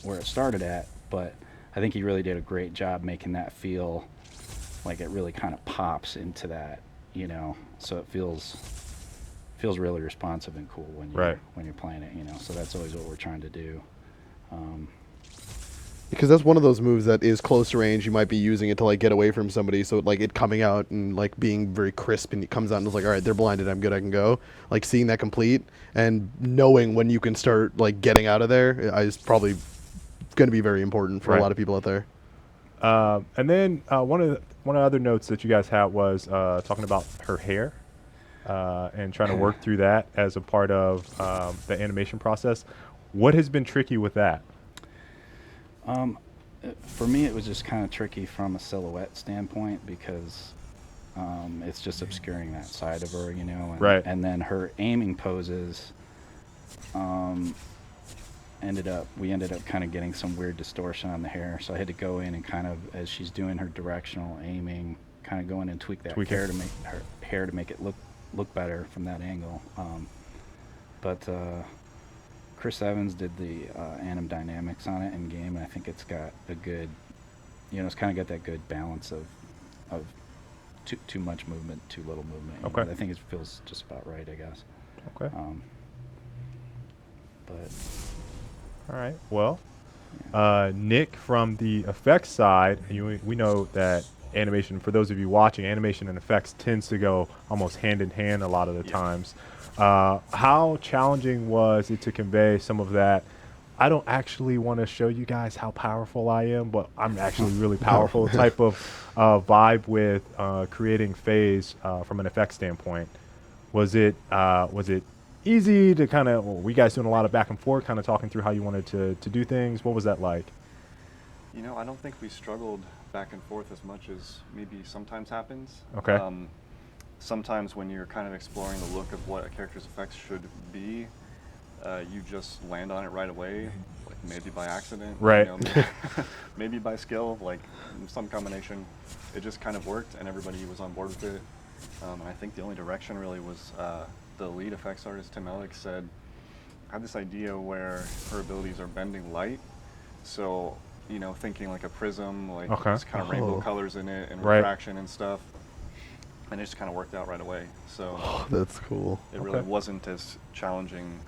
it started at, but I think he really did a great job making that feel like it really kind of pops into that, you know, so it feels really responsive and cool when you're playing it, you know. So that's always what we're trying to do. Because that's one of those moves that is close to range. You might be using it to like get away from somebody, so like it coming out and like being very crisp, and it comes out and it's like, all right, they're blinded, I'm good, I can go. Like seeing that complete and knowing when you can start like getting out of there is probably going to be very important for a lot of people out there. And then one of the other notes that you guys had was talking about her hair and trying to work through that as a part of the animation process. What has been tricky with that? For me, it was just kind of tricky from a silhouette standpoint because it's just obscuring that side of her, you know. And, Right. And then her aiming poses we ended up kind of getting some weird distortion on the hair, so I had to go in and kind of, as she's doing her directional aiming, kind of go in and tweak that hair to make her hair to make it look better from that angle. But Chris Evans did the anim dynamics on it in game, and I think it's got a good, you know, it's kind of got that good balance of too much movement, too little movement. You know. I think it feels just about right, I guess. Okay. But all right. Well, Nick, from the effects side, we know that animation, for those of you watching, animation and effects tends to go almost hand in hand a lot of the times. How challenging was it to convey some of that? I don't actually want to show you guys how powerful I am, but I'm actually really powerful type of vibe with creating phase from an effects standpoint. Was it easy to kind of, were you guys doing a lot of back and forth, kind of talking through how you wanted to do things? What was that like? You know, I don't think we struggled back and forth as much as maybe sometimes happens. Okay. Sometimes when you're kind of exploring the look of what a character's effects should be, you just land on it right away, like maybe by accident, right? You know, maybe by skill, like some combination. It just kind of worked, and everybody was on board with it. And I think the only direction really was the lead effects artist, Tim Ellick, said, I had this idea where her abilities are bending light, so, you know, thinking like a prism, like this kind of rainbow colors in it and refraction and stuff. and it just kind of worked out right away. So That's cool. it really wasn't as challenging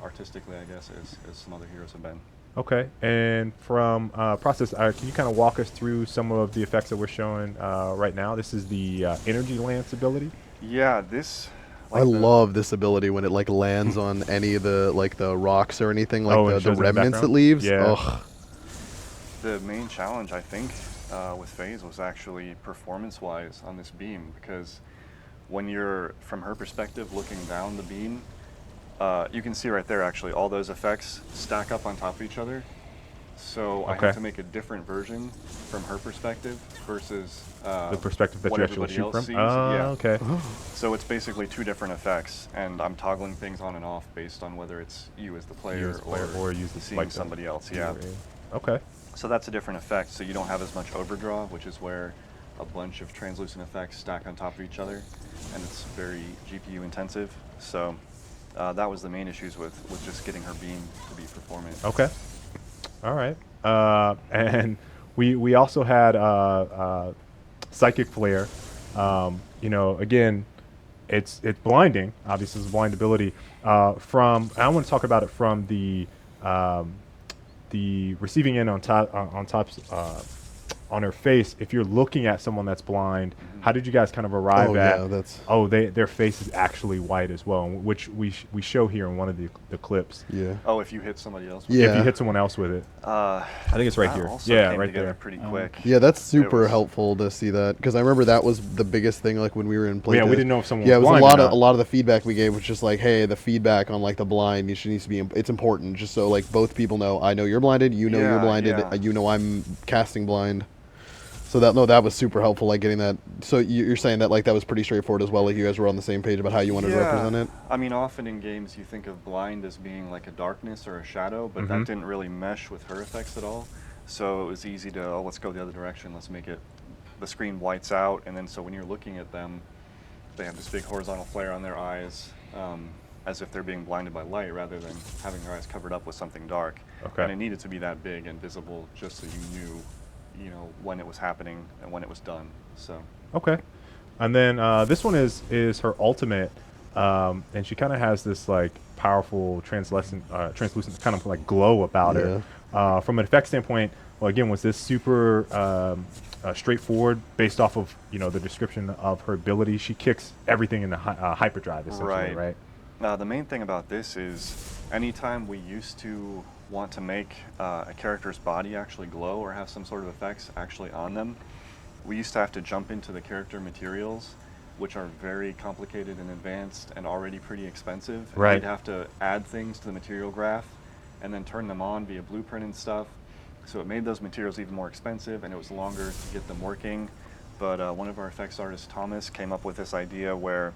artistically, I guess, as some other heroes have been. Okay, and from process, can you kind of walk us through some of the effects that we're showing right now? This is the energy lance ability. Yeah, this. I love this ability when it like lands on any of the like the rocks or anything, like Oh, and it the shows in the remnants it background? leaves. Yeah. Ugh. The main challenge, I think, with FaZe was actually performance-wise on this beam, because when you're, from her perspective, looking down the beam, you can see right there, actually, all those effects stack up on top of each other. So I had to make a different version from her perspective versus The perspective that what you actually everybody shoot else from? sees. Oh, Yeah. okay. So it's basically two different effects, and I'm toggling things on and off based on whether it's you as the player, or use the seeing like somebody else. Yeah. Okay. So that's a different effect, so you don't have as much overdraw, which is where a bunch of translucent effects stack on top of each other, and it's very GPU intensive. So that was the main issues with just getting her beam to be performant. Okay. All right. And we also had psychic flare. You know, again, it's blinding. Obviously, it's a blind ability. From I want to talk about it from the receiving end on top on her face. If you're looking at someone that's blind, how did you guys kind of arrive at? Yeah, that's their face is actually white as well, which we show here in one of the clips. yeah. Oh, if you hit somebody else. Yeah. If you hit someone else with it, I think it's right that here. also Yeah, came right together there. pretty quick. Yeah, that's super was- helpful to see that, because I remember that was the biggest thing. Like when we were in play. Yeah, we didn't know if someone Yeah, was it was blind or not. a lot of the feedback we gave was just like, hey, the feedback on like the blind needs to be. It's important, just so like both people know. I know you're blinded. You know you're Yeah, blinded. yeah. You know I'm casting blind. So that was super helpful. Like getting that. So you're saying that like that was pretty straightforward as well. Like you guys were on the same page about how you wanted to represent it. I mean, often in games you think of blind as being like a darkness or a shadow, but that didn't really mesh with her effects at all. So it was easy to, let's go the other direction. Let's make it, the screen whites out, and then so when you're looking at them, they have this big horizontal flare on their eyes, as if they're being blinded by light rather than having their eyes covered up with something dark. Okay. And it needed to be that big and visible just so you knew, you know, when it was happening and when it was done. So. Okay. And then this one is her ultimate, and she kind of has this like powerful translucent kind of like glow about her. From an effect standpoint, well, again, was this super straightforward based off of the description of her ability? She kicks everything in the hyperdrive, essentially, right? The main thing about this is anytime we used to want to make a character's body actually glow or have some sort of effects actually on them, we used to have to jump into the character materials, which are very complicated and advanced and already pretty expensive. And Right. we'd have to add things to the material graph and then turn them on via blueprint and stuff. So it made those materials even more expensive, and it was longer to get them working. But one of our effects artists, Thomas, came up with this idea where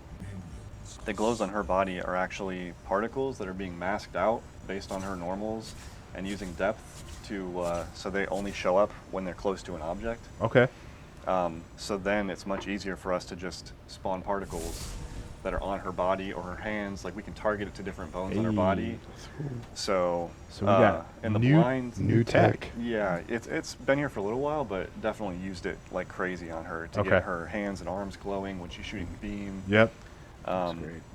the glows on her body are actually particles that are being masked out based on her normals and using depth to so they only show up when they're close to an object. Okay. So then it's much easier for us to just spawn particles that are on her body or her hands. Like we can target it to different bones on her body. So we got in the new blind, tech. yeah, it's been here for a little while, but definitely used it like crazy on her to get her hands and arms glowing when she's shooting the beam. Yep.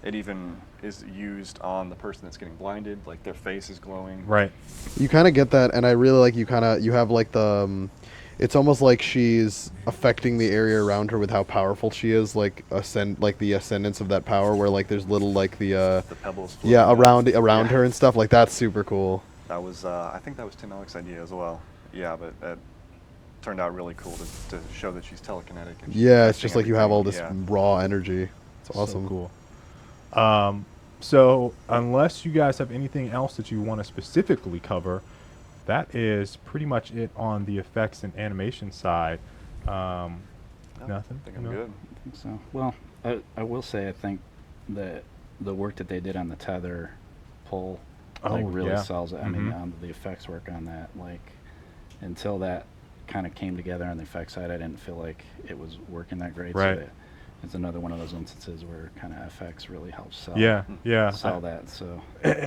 It even is used on the person that's getting blinded, like their face is glowing. Right. You kind of get that, and I really like you have like the. It's almost like she's affecting the area around her with how powerful she is, like the ascendance of that power, where like there's little like the pebbles. around her and stuff. Like that's super cool. That was I think that was Tim Alec's idea as well. Yeah, but that turned out really cool to show that she's telekinetic. And she's It's just like you have all this everything. raw energy. It's awesome. So cool. So unless you guys have anything else that you want to specifically cover, that is pretty much it on the effects and animation side. Nothing? I think I'm good. I think so. Well, I will say I think that the work that they did on the tether pull really sells it. I mean, the effects work on that, like until that kind of came together on the effects side, I didn't feel like it was working that great. Right. So it's another one of those instances where kind of FX really helps sell. Sell that. So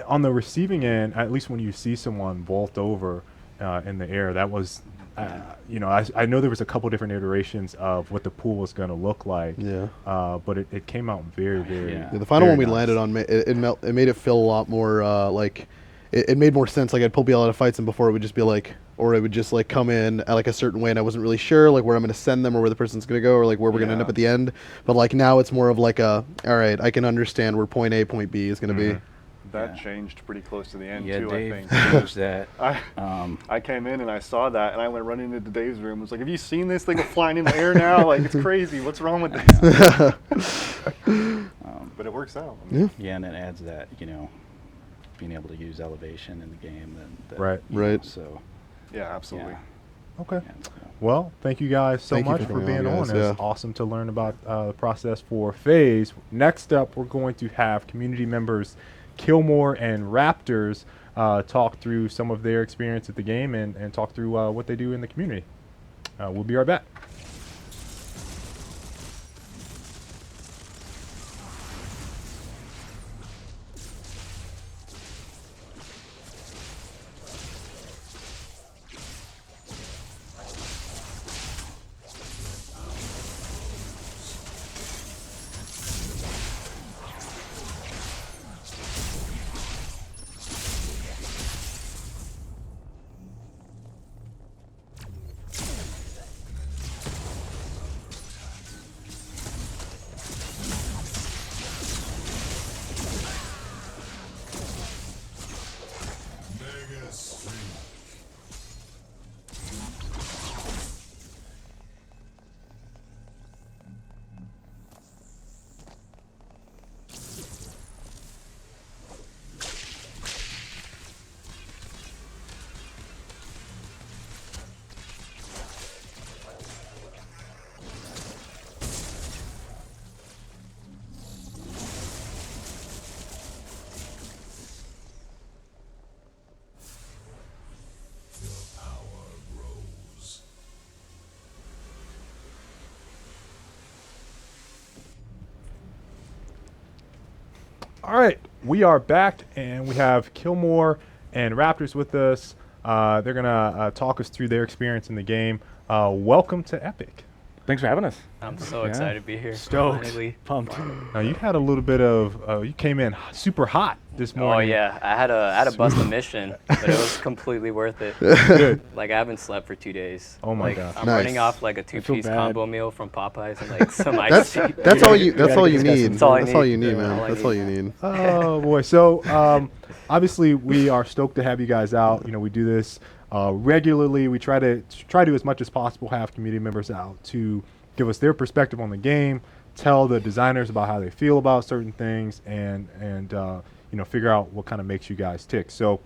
on the receiving end, at least when you see someone vault over in the air, that was you know, I know there was a couple different iterations of what the pool was going to look like. Yeah. But it came out very, very. Yeah. Yeah, the final very one we nice. landed on, it made it feel a lot more like it made more sense. Like I'd pull people out of fights, and before it would just be like, or it would just like come in at like a certain way, and I wasn't really sure like where I'm going to send them or where the person's going to go or like where we're going to end up at the end. But like now it's more of like all right, I can understand where point A, point B is going to be. That changed pretty close to the end Yeah, too. Dave I think. changed that. I came in and I saw that, and I went running into Dave's room. I was like, "Have you seen this thing flying in the air now? Like it's crazy. What's wrong with this?" But it works out. I mean, Yeah, and it adds that, you know, being able to use elevation in the game. Right. you know, Right. so, yeah, absolutely. yeah. Okay. yeah, so. Well, thank you guys so Thank you much for for coming being on, on. guys, It's yeah. awesome to learn about the process for FaZe. Next up, we're going to have community members Kilmore and Raptors talk through some of their experience at the game and talk through what they do in the community. We'll be right back. Mega Street. Your power grows. All right, we are back, and we have Kilmore and Raptors with us. They're going to talk us through their experience in the game. Welcome to Epic. Thanks for having us. I'm so Yeah. excited to be here. Stoked. Finally. Pumped. Now, you had a little bit of, you came in super hot this Oh morning. yeah, I had to bust a mission, but it was completely worth it. Good. Like I haven't slept for 2 days. Oh my like, gosh. I'm Nice. running off like a feel two-piece bad. combo meal from Popeyes and like some That's ice tea. that's all you gotta need. That's all I That's all need. you need, Yeah, man. all I That's need. all you need. Oh boy! So obviously we are stoked to have you guys out. You know, we do this regularly. We try to as much as possible have community members out to give us their perspective on the game, tell the designers about how they feel about certain things, and you know, figure out what kind of makes you guys tick. So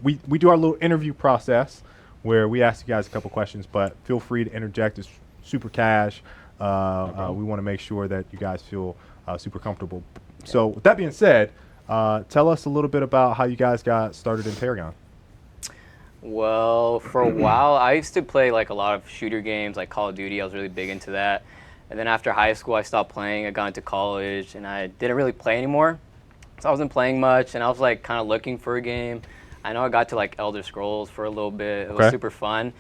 we do our little interview process where we ask you guys a couple questions, but feel free to interject. It's super cash. We want to make sure that you guys feel super comfortable. So with that being said, tell us a little bit about how you guys got started in Paragon. Well, for a while, I used to play like a lot of shooter games, like Call of Duty. I was really big into that. And then after high school, I stopped playing. I got into college, and I didn't really play anymore. So I wasn't playing much, and I was like kind of looking for a game. I know I got to like Elder Scrolls for a little bit. It was Okay. super fun.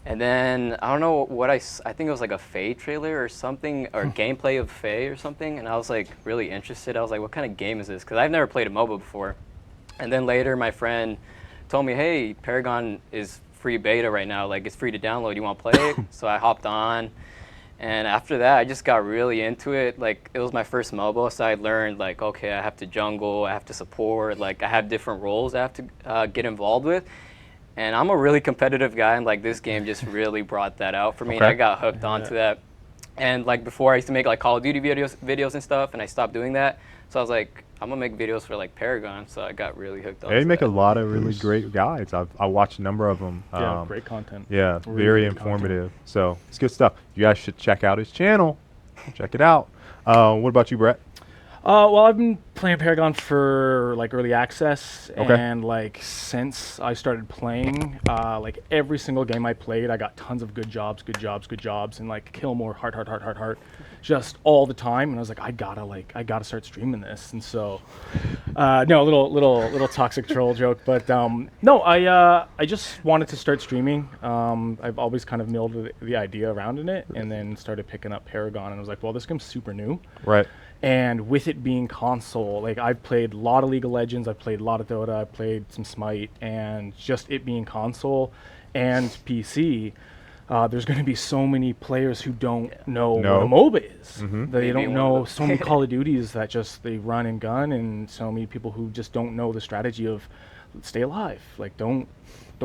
And then I don't know what I think it was like a Faye trailer or something, or gameplay of Faye or something. And I was like really interested. I was like, what kind of game is this? Because I've never played a MOBA before. And then later, my friend told me, hey, Paragon is free beta right now. Like, it's free to download. You want to play it? So I hopped on. And after that, I just got really into it. Like, it was my first MOBA, so I learned, like, okay, I have to jungle, I have to support. Like, I have different roles I have to get involved with. And I'm a really competitive guy, and, like, this game just really brought that out for me. And Okay. I got hooked onto that. And, like, before, I used to make, like, Call of Duty videos and stuff, and I stopped doing that. So I was like, I'm going to make videos for, like, Paragon. So I got really hooked on They make a lot of really great guides. I watched a number of them. Yeah, great content. Yeah, Really very good content. informative. So it's good stuff. You guys should check out his channel. Check it out. What about you, Brett? Well, I've been playing Paragon for like early access, Okay. and like since I started playing, like every single game I played, I got tons of good jobs, and like kill more, heart, just all the time. And I was like, I gotta start streaming this. And so, no, little toxic troll joke, but no, I just wanted to start streaming. I've always kind of milled the idea around in it, and then started picking up Paragon, and I was like, well, this game's super new. Right. And with it being console, like I've played a lot of League of Legends, I've played a lot of Dota, I've played some Smite, and just it being console and PC, there's going to be so many players who don't know what a MOBA is. They don't know so many Call of Duties that just they run and gun, and so many people who just don't know the strategy of stay alive. Like don't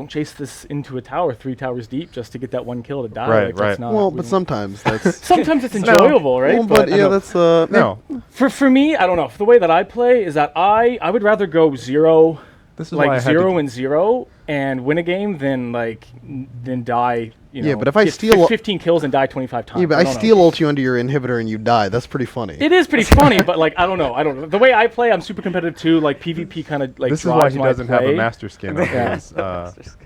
chase this into a tower 3 towers deep just to get that one kill to die. Right, like, that's right. not, Well, but sometimes that's sometimes it's enjoyable, right? well, but yeah, that's No. For me, I don't know. The way that I play is that I would rather go 0, This is why I like had 0 to- and 0 and win a game than like than die. You know, Yeah, but if I get steal 15 kills and die 25 times. yeah, but I don't know. steal ult you under your inhibitor and you die. That's pretty funny. It is pretty funny, but like I don't know. The way I play, I'm super competitive too. Like PvP kind of like This is why drives he my doesn't have a play. master skin on Yeah. his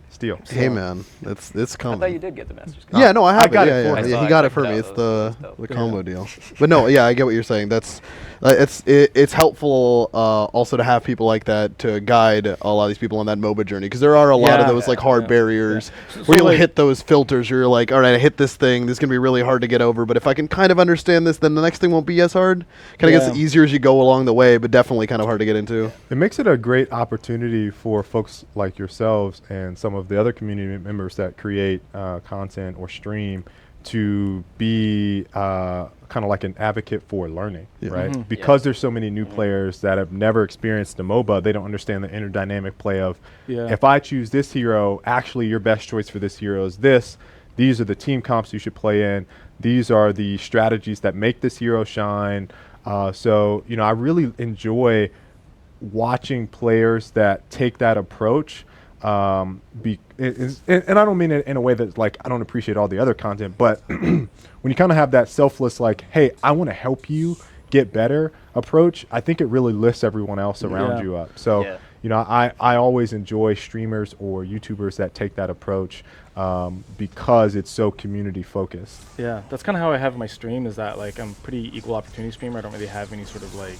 steel. Hey man, it's I coming. thought you did get the Master's Card. Yeah, no, I have got it. it Yeah, for yeah, him. yeah. I He saw got it it for me. checked It's out. the That was the dope. combo deal. But no, yeah, I get what you're saying. That's it's helpful also to have people like that to guide a lot of these people on that MOBA journey, because there are a lot of Yeah. those like hard barriers So where you'll like- hit those filters. Where you're like, all right, I hit this thing. This is gonna be really hard to get over. But if I can kind of understand this, then the next thing won't be as hard. Kind of gets Yeah. easier as you go along the way, but definitely kind of hard to get into. It makes it a great opportunity for folks like yourselves and some of the other community members that create content or stream to be kind of like an advocate for learning, Yeah. right? Because there's so many new players that have never experienced a MOBA, they don't understand the inner dynamic play of, Yeah. if I choose this hero, actually your best choice for this hero is this. These are the team comps you should play in. These are the strategies that make this hero shine. So, you know, I really enjoy watching players that take that approach. And I don't mean it in a way that's like I don't appreciate all the other content, but when you kind of have that selfless, like, hey, I want to help you get better approach, I think it really lifts everyone else around Yeah. you up. So, Yeah. you know, I always enjoy streamers or YouTubers that take that approach because it's so community focused. Yeah, that's kind of how I have my stream. Is that like I'm pretty equal opportunity streamer. I don't really have any sort of like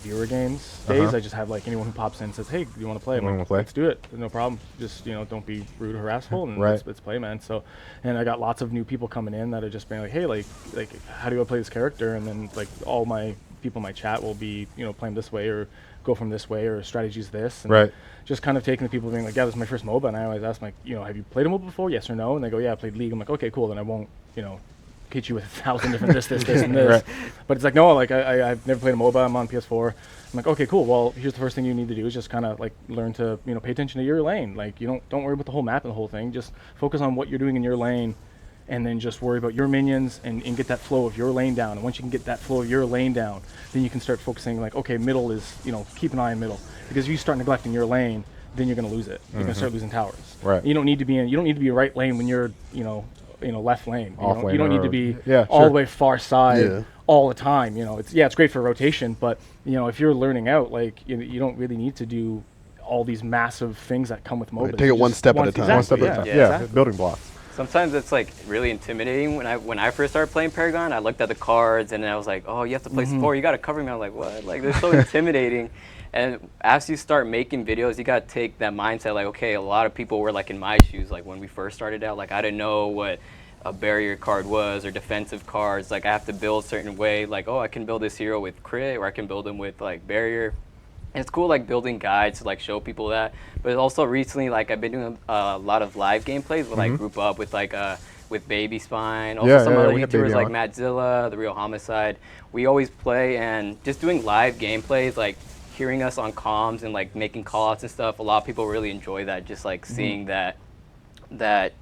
viewer games days. I just have like anyone who pops in and says, "Hey, do you want to play?" I'm Wanna like, play? "Let's do it. No problem. Just don't be rude or harassful, and Right. let's play, man." So, and I got lots of new people coming in that are just being like, "Hey, like how do I play this character?" And then like all my people in my chat will be playing this way or go from this way or strategy's this. And Right. just kind of taking the people being like, yeah, this is my first MOBA, and I always ask them, like, have you played a MOBA before? Yes or no? And they go, yeah, I played League. I'm like, okay, cool. Then I won't, hit you with 1,000 different this, and this. Right. But it's like, no, like I've never played a MOBA. I'm on PS4. I'm like, okay, cool. Well, here's the first thing you need to do is just kind of like learn to pay attention to your lane. Like don't worry about the whole map and the whole thing. Just focus on what you're doing in your lane, and then just worry about your minions and get that flow of your lane down. And once you can get that flow of your lane down, then you can start focusing like, okay, middle is, keep an eye on middle. Because if you start neglecting your lane, then you're going to lose it. You're going to start losing towers. Right. You don't need to be right lane when you're, left lane. Off lane You don't need or- to be yeah, all sure. the way far side Yeah. all the time. It's great for rotation, but if you're learning out, like you don't really need to do all these massive things that come with MOBAs. Take it You one just step at a time. One step at a time. Yeah, Yeah, exactly. building blocks. Sometimes it's like really intimidating. When I first started playing Paragon, I looked at the cards and I was like, oh, you have to play support. You got to cover me. I'm like, what? Like they're so intimidating. And as you start making videos, you got to take that mindset. Like, okay, a lot of people were like in my shoes. Like when we first started out, like I didn't know what a barrier card was or defensive cards. Like I have to build a certain way. Like, oh, I can build this hero with crit, or I can build him with like barrier. And it's cool like building guides to like show people that. But also recently, like I've been doing a lot of live gameplays where I group up with like with Baby Spine, also Yeah, some yeah, other we had YouTubers Baby like on. Mattzilla, The Real Homicide. We always play, and just doing live gameplays, like hearing us on comms and like making call outs and stuff. A lot of people really enjoy that, just like seeing that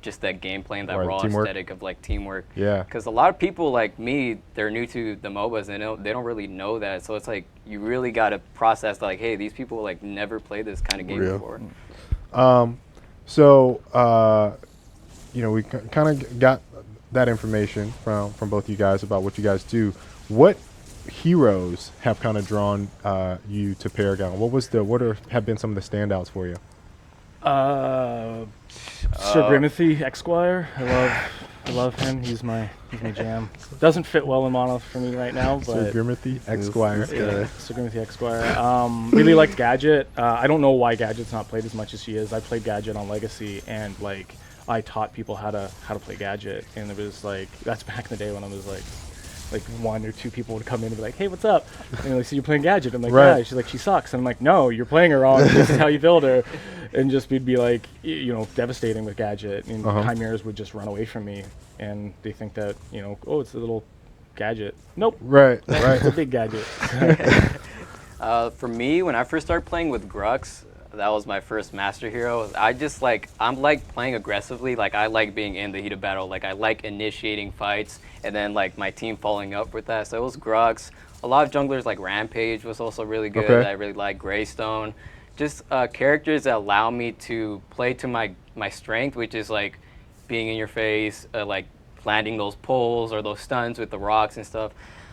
just that gameplay and that Right, raw teamwork. aesthetic of like teamwork. Yeah. Because a lot of people like me, they're new to the MOBAs and they don't really know that. So it's like you really got to process like, hey, these people like never played this kind of game Yeah. before. So, we kind of got that information from both you guys about what you guys do. What heroes have kind of drawn you to Paragon? Have been some of the standouts for you? Sir Grimothy Esquire. I love him. He's my jam. Doesn't fit well in mono for me right now, but Sir Grimothy Esquire. yeah, Sir Grimothy Esquire. Really liked Gadget. I don't know why Gadget's not played as much as she is. I played Gadget on Legacy, and like I taught people how to play Gadget, and it was like that's back in the day when I was like one or two people would come in and be like, "Hey, what's up?" And they're like, "So you're playing Gadget?" I'm like, Right. "Yeah." She's like, "She sucks." And I'm like, "No, you're playing her wrong. This is how you build her." And just we'd be like, devastating with Gadget, and Chimeras would just run away from me, and they think that oh, it's a little Gadget. Nope. Right. It's a big Gadget. For me, when I first started playing with Grux, that was my first master hero. I'm like playing aggressively. Like I like being in the heat of battle. Like I like initiating fights and then like my team following up with that. So it was Grux. A lot of junglers like Rampage was also really good. Okay. I really like Greystone. Just characters that allow me to play to my strength, which is like being in your face, like landing those pulls or those stuns with the rocks and stuff.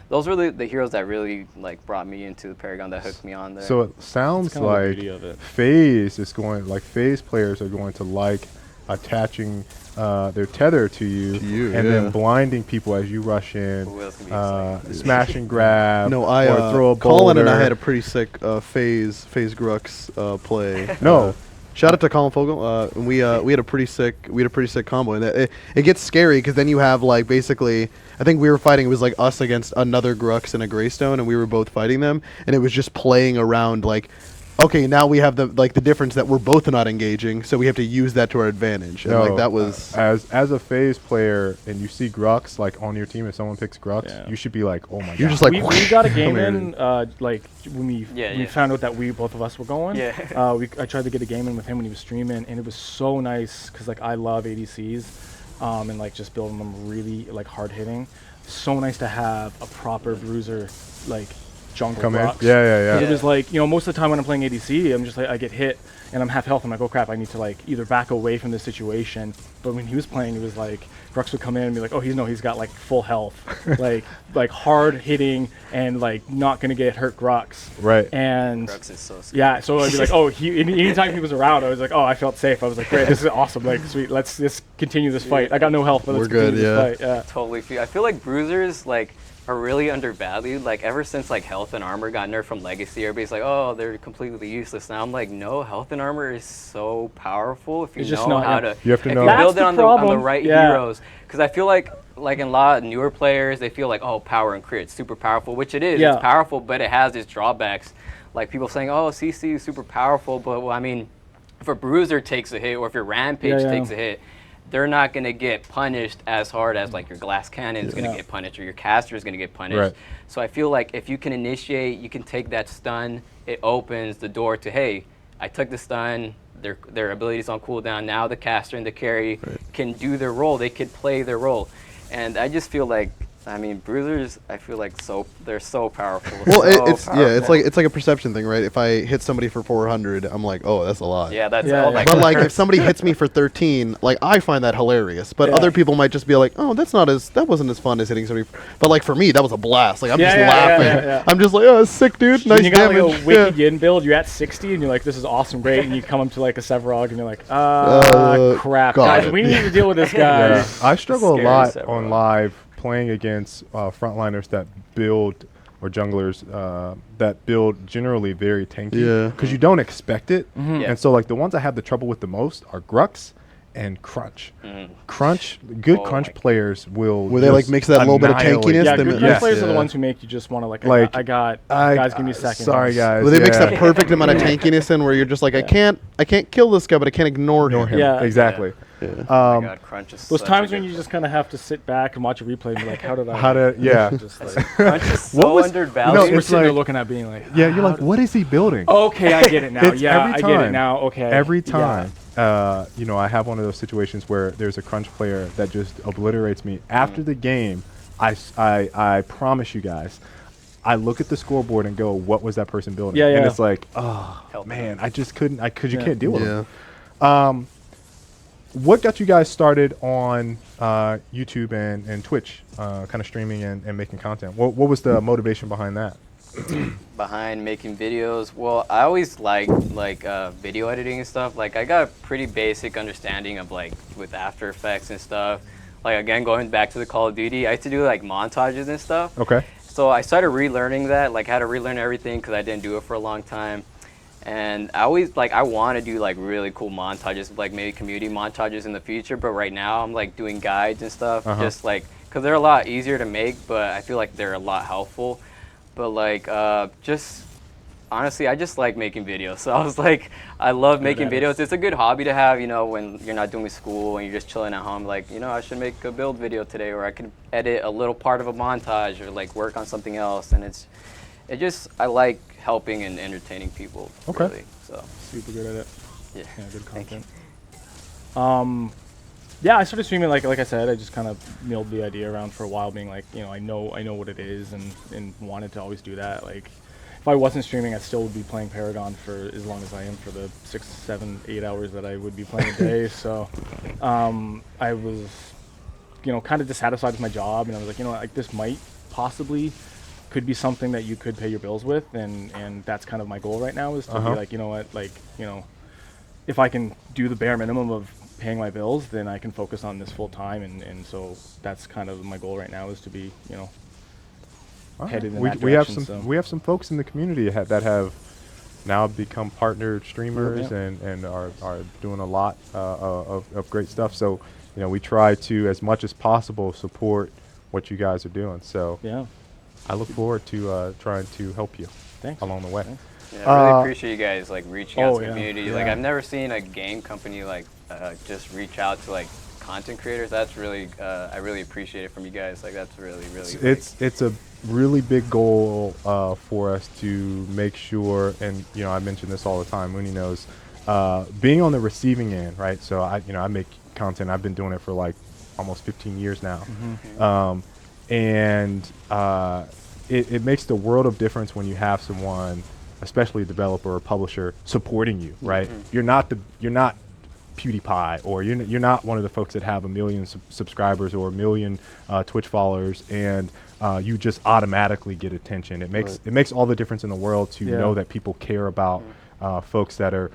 Those were the heroes that really like brought me into the Paragon, that hooked me on there. So it sounds kind of the like beauty of it. FaZe players are going to like attaching their tether to you, and then blinding people as you rush in, Ooh, that's gonna be exciting. smash and grab, No, or throw a Colin and I boulder. had a pretty sick FaZe Grux play. No. Shout out to Colin Fogel. And we had a pretty sick combo, and it gets scary because then you have like basically, I think we were fighting. It was like us against another Grux and a Greystone, and we were both fighting them, and it was just playing around like, okay, now we have the difference that we're both not engaging, so we have to use that to our advantage. And like that was as a FaZe player, and you see Grux like on your team. If someone picks Grux, you should be like, oh my god. You're just like, we got a game come here. in like when we found out that both of us were going. Yeah. I tried to get a game in with him when he was streaming, and it was so nice because like I love ADCs, and like just building them really like hard hitting. So nice to have a proper bruiser like jungle Come in. Grux. Yeah. It was like, most of the time when I'm playing ADC, I'm just like, I get hit and I'm half health. I'm like, oh crap, I need to like either back away from this situation. But when he was playing, it was like, Grux would come in and be like, oh, he's got like full health, like hard hitting and like not gonna get hurt Grux. Right. And Grux is so scary. yeah, so I'd be like, oh, anytime he was around, I was like, oh, I felt safe. I was like, great, this is awesome. Like, sweet, let's just continue this fight. I got no health, but let's We're continue good, this fight. Yeah. Totally. I feel like bruisers like are really undervalued. Like ever since like health and armor got nerfed from Legacy, everybody's like, oh, they're completely useless. Now I'm like, no, health and armor is so powerful if you It's just know not- how yeah. to. You have to if know. you That's build it the on the problem. right Yeah. heroes. Because I feel like in a lot of newer players, they feel like, oh, power and crit, super powerful, which it is. Yeah. It's powerful, but it has its drawbacks. Like people saying, oh, CC is super powerful, but well, I mean, if a bruiser takes a hit or if your Rampage takes a hit, they're not going to get punished as hard as like your glass cannon is going to get punished or your caster is going to get punished. Right. So I feel like if you can initiate, you can take that stun, it opens the door to, hey, I took the stun, their abilities on cooldown, now the caster and the carry can do their role, they could play their role. And I just feel like, I mean, bruisers, I feel like they're so powerful. Well, so it's powerful. it's like a perception thing, right? If I hit somebody for 400, I'm like, oh, that's a lot. Yeah, that's Yeah, all. yeah. Like, But like if somebody hits me for 13, like I find that hilarious. But other people might just be like, oh, that wasn't as fun as hitting somebody. But like for me, that was a blast. Like I'm just laughing. Yeah. I'm just like, oh, sick dude, nice When you got damage. like a Wiki Yin build, you're at 60 and you're like, this is awesome, great, and you come up to like a Sevarog and you're like, crap, got guys, it. we need to deal with this guy. Yeah. I struggle a Scary lot Sevarog. on live playing against frontliners that build, or junglers that build generally very tanky. Yeah. Because you don't expect it. Yeah. And so like the ones I have the trouble with the most are Grux and Crunch. Crunch, good Oh Crunch my- players will Where they, like, just mix that little bit of annihilate. tankiness. Yeah, Them- good yes. players are the Yeah. ones who make you just want to like, Like, I got guys, give me a second. Sorry guys. Well, they mix yeah. that perfect amount of tankiness in where you're just like, I can't kill this guy, but I can't ignore Ignore him. him. Yeah. Exactly. oh my God, Crunch is Those such times a when good you just kind of have to sit back and watch a replay and be like, how did I? How to, yeah. Just like, Crunch is What so was- undervalued. No, we're it's sitting there like- looking at being like, Yeah, you're like, what is he building? okay, I get it now. It's Yeah, every I get it time. now. Okay. Every Yeah. time. I have one of those situations where there's a Crunch player that just obliterates me. After the game, I promise you guys, I look at the scoreboard and go, what was that person building? Yeah, And yeah. it's like, oh, Help man, I just couldn't, you Yeah. can't deal with Yeah. them. what got you guys started on YouTube and Twitch, kind of streaming and making content? What was the motivation behind that? Behind making videos, well, I always liked video editing and stuff. Like, I got a pretty basic understanding of like with After Effects and stuff. Like, again, going back to the Call of Duty, I used to do like montages and stuff. Okay. So I started relearning that, like, had to relearn everything because I didn't do it for a long time. And I always like, I want to do like really cool montages, like maybe community montages in the future. But right now, I'm like doing guides and stuff, just like, because they're a lot easier to make, but I feel like they're a lot helpful. But like, just honestly, I just like making videos. So I was like, I love making videos. It's a good hobby to have, you know, when you're not doing school and you're just chilling at home. Like, you know, I should make a build video today, or I could edit a little part of a montage, or like work on something else. And I like helping and entertaining people. Okay. Really, so Super good at it. yeah, Good thank you. content. Yeah, I started streaming like I said. I just kind of milled the idea around for a while, being like, you know, I know what it is, and wanted to always do that. Like, if I wasn't streaming, I still would be playing Paragon for as long as I am, for the 6, 7, 8 hours that I would be playing a day. So, I was, you know, kind of dissatisfied with my job, and I was like, you know, like this might possibly could be something that you could pay your bills with, and that's kind of my goal right now, is to be like, you know what, like, you know, if I can do the bare minimum of paying my bills, then I can focus on this full time, and so that's kind of my goal right now, is to be, you know, headed in that direction. We have some folks in the community that have now become partnered streamers and are doing a lot of great stuff. So, you know, we try to, as much as possible, support what you guys are doing. So Yeah. I look forward to trying to help you along the way. Thanks. Yeah, I really appreciate you guys like reaching out to the community. Like, Yeah. I've never seen a game company like just reach out to like content creators. That's really I really appreciate it from you guys. Like, that's really It's a really big goal for us to make sure, and you know, I mention this all the time. Mooney knows, being on the receiving end, right? So I make content. I've been doing it for like almost 15 years now, and it makes the world of difference when you have someone, especially a developer or publisher, supporting you, right? You're not PewDiePie, or you're not one of the folks that have 1 million subscribers or 1 million Twitch followers, and you just automatically get attention. It makes all the difference in the world to know that people care about folks that are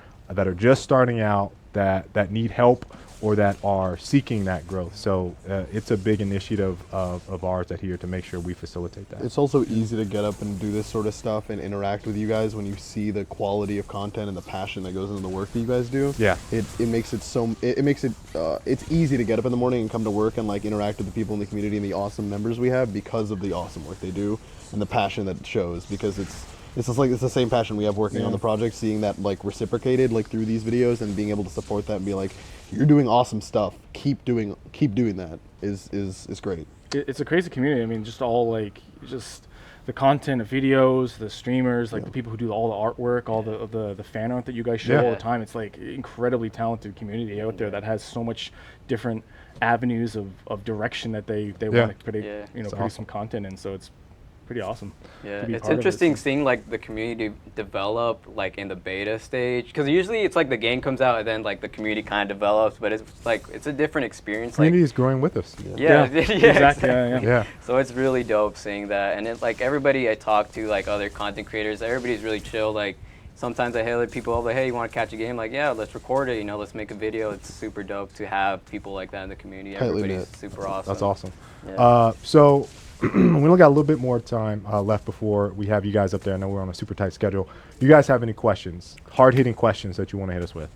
just starting out, that need help, or that are seeking that growth. So it's a big initiative of ours at here to make sure we facilitate that. It's also easy to get up and do this sort of stuff and interact with you guys when you see the quality of content and the passion that goes into the work that you guys do. Yeah. It makes it so, it makes it, it's easy to get up in the morning and come to work and like interact with the people in the community and the awesome members we have because of the awesome work they do and the passion that it shows, because it's just like, it's the same passion we have working on the project, seeing that like reciprocated like through these videos and being able to support that and be like, you're doing awesome stuff. Keep doing that is great. It's a crazy community. I mean, just all like just the content of videos, the streamers, like the people who do all the artwork, all the fan art that you guys show all the time. It's like incredibly talented community out there that has so much different avenues of direction that they want to produce some content in. So it's pretty awesome. Yeah, it's interesting seeing like the community develop like in the beta stage, because usually it's like the game comes out and then like the community kind of develops, but it's like it's a different experience. Community is growing with us. Exactly. Yeah. So it's really dope seeing that, and it's like everybody I talk to, like other content creators, everybody's really chill. Like sometimes I hear other people like, hey, you want to catch a game? Like, yeah, let's record it. You know, let's make a video. It's super dope to have people like that in the community. Everybody's super awesome. That's awesome. Yeah. So we only got a little bit more time left before we have you guys up there. I know we're on a super tight schedule. You guys have any questions, hard-hitting questions that you want to hit us with?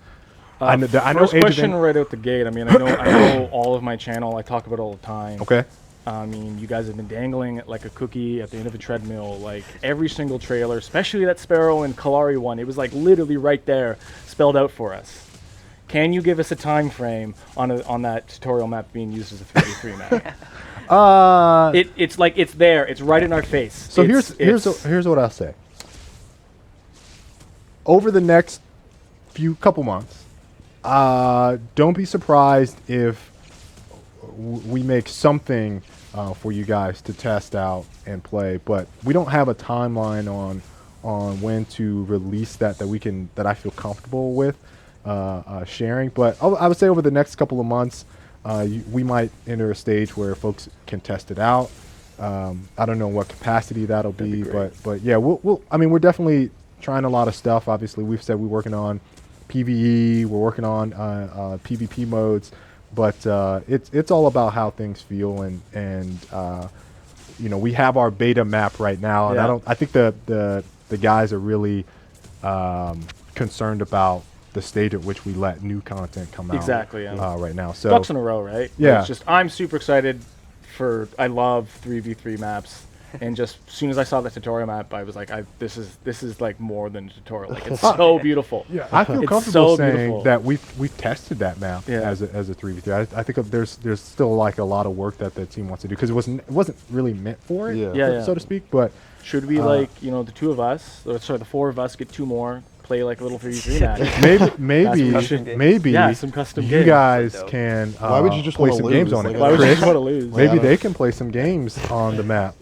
I know first question right out the gate. I mean, I know all of my channel. I talk about it all the time. Okay. I mean, you guys have been dangling like a cookie at the end of a treadmill, like every single trailer, especially that Sparrow and Kalari one. It was like literally right there, spelled out for us. Can you give us a time frame on that tutorial map being used as a 3v3 map? It's like it's there. It's right in our face. So here's what I'll say. Over the next couple months, don't be surprised if we make something for you guys to test out and play. But we don't have a timeline on when to release that I feel comfortable with. sharing. But I would say over the next couple of months, we might enter a stage where folks can test it out. I don't know what capacity that'll be, but yeah, I mean, we're definitely trying a lot of stuff. Obviously, we've said we're working on PvE, we're working on PvP modes, but it's all about how things feel, and you know, we have our beta map right now, and I think the guys are really concerned about the stage at which we let new content come out. Exactly. Right now. So ducks in a row, right? Yeah. It's just I'm super excited I love 3v3 maps, and just as soon as I saw the tutorial map, I was like, this is like more than a tutorial. Like, it's so beautiful. Yeah, I feel it's comfortable so saying beautiful. that we've tested that map as a 3v3. I think there's still like a lot of work that the team wants to do, because it wasn't really meant for it, so to speak. But should we like, you know, the two of us, or sorry, the four of us, get two more, play like a little 3v3 match? maybe yeah, some custom you games. guys can Why would you just play wanna some lose? games on Like, it. Why would you Chris, just want to lose? maybe they can play some games on the map.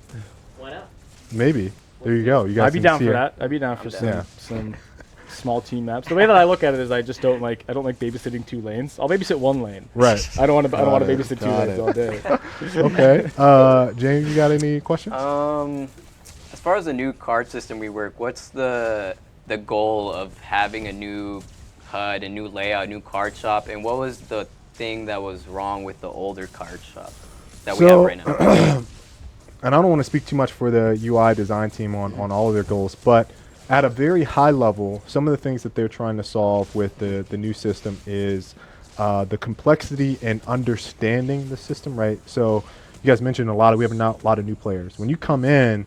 Why not? Maybe. There you go. You guys I'd be can down see for it. that. I'd be down for down. some small team maps. The way that I look at it is I don't like babysitting two lanes. I'll babysit one lane. Right. I don't want to it. babysit two Got lanes it. all day. Okay. James, you got any questions? As far as the new card system we work, what's the goal of having a new HUD, a new layout, new card shop, and what was the thing that was wrong with the older card shop that we have right now? And I don't want to speak too much for the UI design team on all of their goals, but at a very high level, some of the things that they're trying to solve with the new system is the complexity and understanding the system, right? So you guys mentioned we have a lot of new players. When you come in,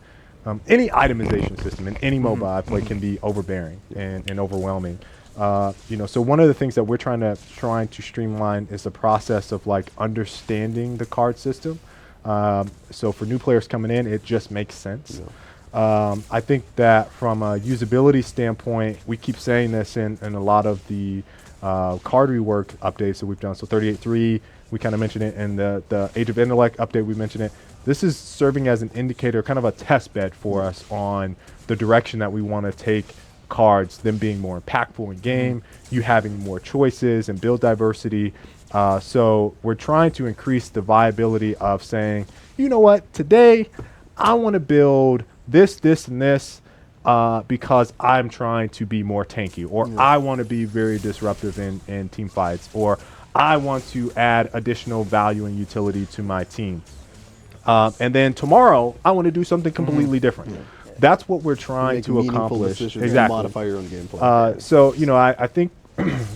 any itemization system in any MOBA I play can be overbearing and overwhelming. You know, so one of the things that we're trying to streamline is the process of like understanding the card system. So for new players coming in, it just makes sense. I think that from a usability standpoint, we keep saying this in a lot of the card rework updates that we've done. So 38.3, we kind of mentioned it, and the Age of Intellect update, we mentioned it. This is serving as an indicator, kind of a test bed for us on the direction that we want to take cards, them being more impactful in game, you having more choices and build diversity. So we're trying to increase the viability of saying, you know what, today I want to build this, and this because I'm trying to be more tanky, or I want to be very disruptive in team fights, or I want to add additional value and utility to my team. And then tomorrow, I want to do something completely different. That's what we're trying to accomplish. Exactly. Modify your own gameplay. So, you know, I think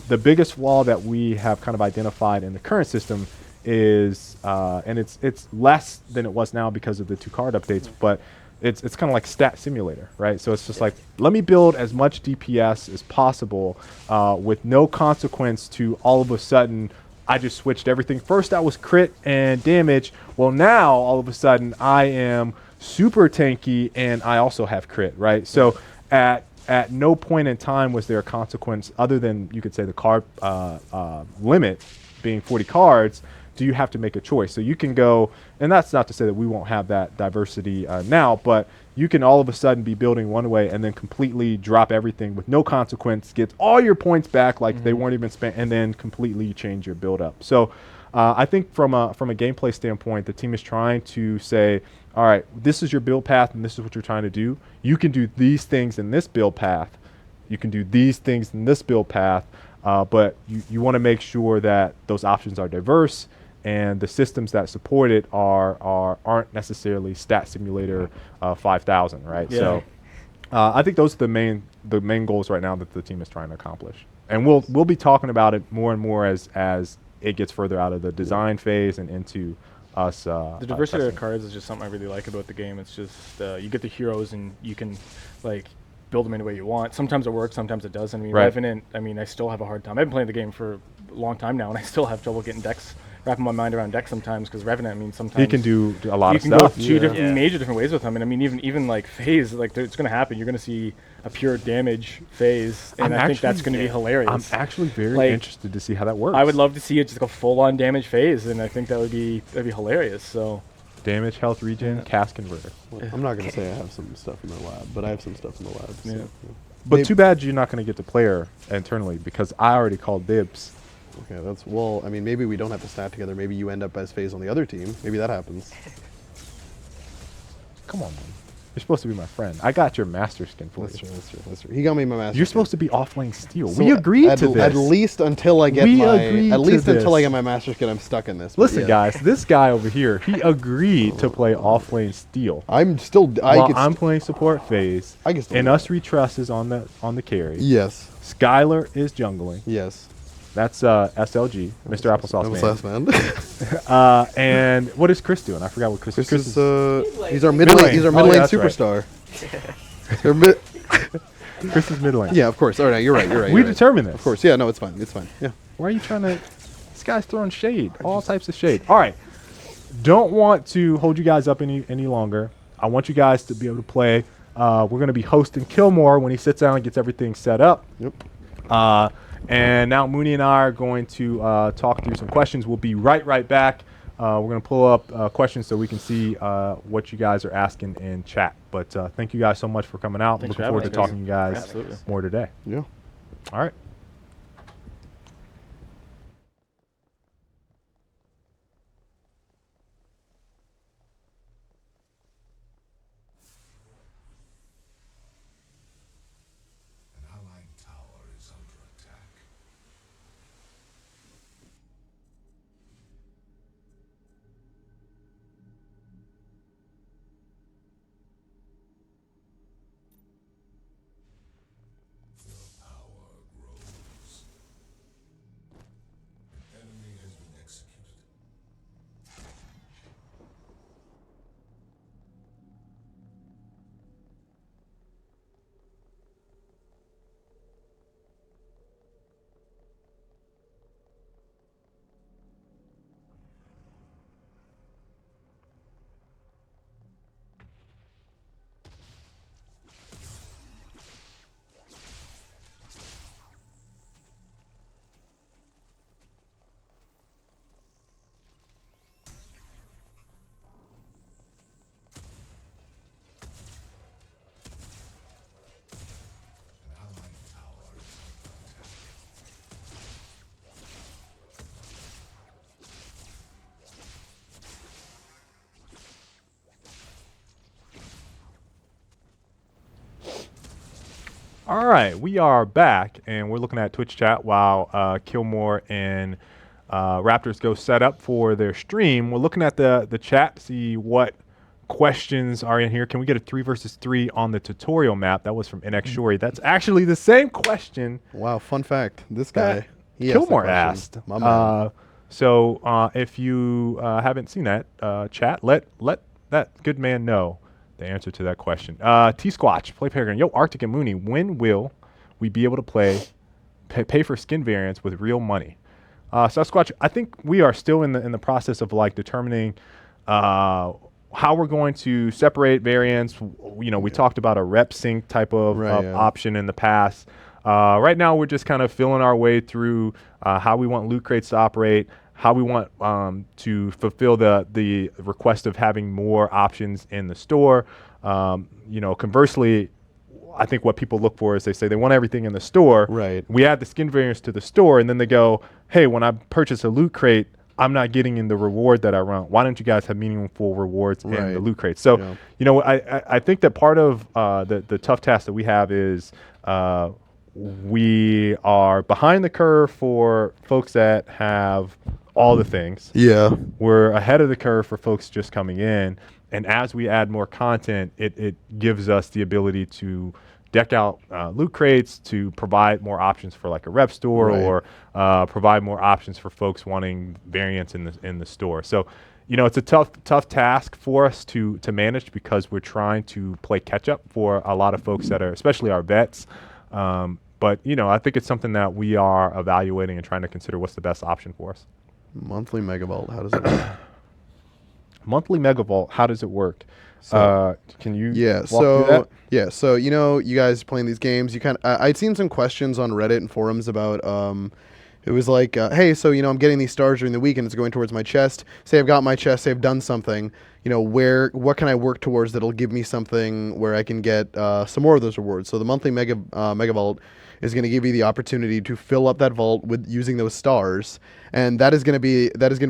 the biggest flaw that we have kind of identified in the current system is, and it's less than it was now because of the 2 card updates, but it's kind of like stat simulator, right? So it's just like, let me build as much DPS as possible with no consequence to all of a sudden I just switched everything. First I was crit and damage. Well, now all of a sudden I am super tanky and I also have crit, right? So at no point in time was there a consequence other than, you could say, the card limit being 40 cards. Do you have to make a choice? So you can go, and that's not to say that we won't have that diversity now, but you can all of a sudden be building one way and then completely drop everything with no consequence, get all your points back like they weren't even spent, and then completely change your build up. So I think from a gameplay standpoint, the team is trying to say, all right, this is your build path and this is what you're trying to do. You can do these things in this build path. You can do these things in this build path, but you want to make sure that those options are diverse and the systems that support it aren't necessarily Stat Simulator 5000, right? Yeah. So I think those are the main goals right now that the team is trying to accomplish, and we'll be talking about it more and more as it gets further out of the design phase and into us. The diversity of cards is just something I really like about the game. It's just you get the heroes and you can like build them any way you want. Sometimes it works, sometimes it doesn't. I mean, Revenant, I still have a hard time. I've been playing the game for a long time now, and I still have trouble getting decks, wrapping my mind around decks sometimes, because Revenant, sometimes he can do a lot of stuff. You can go two different, major different ways with him, and even like phase, like it's going to happen. You're going to see a pure damage phase, and I think that's going to be hilarious. I'm actually very interested to see how that works. I would love to see it just go full-on damage phase, and I think that'd be hilarious. So. Damage, health regen, cast converter. Well, I'm not going to say I have some stuff in the lab, but I have some stuff in the lab. So, But too bad you're not going to get to play her internally because I already called dibs. Okay, well, I mean, maybe we don't have to stat together. Maybe you end up as FaZe on the other team. Maybe that happens. Come on, man. You're supposed to be my friend. I got your master skin for That's you. true, that's true. He got me my master You're skin. supposed to be offlane steel. So we agreed to this. At least until I get We my agreed at least to until I this. get my master skin, I'm stuck in this. But Listen, yeah. guys, this guy over here, he agreed to play offlane steel. I'm still While I'm playing support phase, I can still and do us that. retrust is on the carry. Yes. Skylar is jungling. Yes. That's SLG, Mr. Applesauce Man. And what is Chris doing? I forgot what Chris is. Chris is he's our Mid mid lane. lane. He's our Oh, mid yeah, lane that's right. superstar. Our mid- Chris is mid lane. yeah, of course. All right, you're right. We determined this. Of course. Yeah, no, it's fine. It's fine. Yeah. Why are you trying to? This guy's throwing shade. All types of shade. All right. Don't want to hold you guys up any longer. I want you guys to be able to play. We're going to be hosting Killmore when he sits down and gets everything set up. Yep. And now Mooney and I are going to talk through some questions. We'll be right back. We're going to pull up questions so we can see what you guys are asking in chat. But thank you guys so much for coming out. Thanks Looking for forward to having us. talking to you guys Absolutely. more today. Yeah. All right. An allied tower is under attack. The power grows. An enemy has been executed. An allied tower is under attack. All right, we are back, and we're looking at Twitch chat while Killmore and Raptors go set up for their stream. We're looking at the chat to see what questions are in here. Can we get a 3 versus 3 on the tutorial map? That was from NX Shori. That's actually the same question Wow. Fun fact. This guy. He Killmore asked. asked. My man. So if you haven't seen that chat, let that good man know the answer to that question. T-Squatch, play Paragon. Yo, Arctic and Mooney, when will we be able to pay for skin variants with real money? Sasquatch, I think we are still in the process of like determining how we're going to separate variants. You know, we talked about a rep sync type of option in the past. Right now, we're just kind of feeling our way through how we want loot crates to operate, how we want to fulfill the request of having more options in the store. You know, conversely, I think what people look for is they say they want everything in the store. Right. We add the skin variants to the store, and then they go, hey, when I purchase a loot crate, I'm not getting in the reward that I want. Why don't you guys have meaningful rewards in the loot crates? So, you know, I think that part of the tough task that we have is we are behind the curve for folks that have all the things. Yeah. We're ahead of the curve for folks just coming in. And as we add more content, it gives us the ability to deck out loot crates, to provide more options for like a rep store, or provide more options for folks wanting variants in the store. So, you know, it's a tough task for us to manage because we're trying to play catch up for a lot of folks that are, especially our vets. But, you know, I think it's something that we are evaluating and trying to consider what's the best option for us. Monthly Megavault, how does it work? Monthly Megavault, how does it work? Can you walk through that? So you know, you guys playing these games, you kind of I'd seen some questions on Reddit and forums about It was like, hey, so, I'm getting these stars during the week and it's going towards my chest. Say I've got my chest, say I've done something, what can I work towards that'll give me something where I can get some more of those rewards? So the monthly Mega Vault is going to give you the opportunity to fill up that vault with using those stars. And that is going to be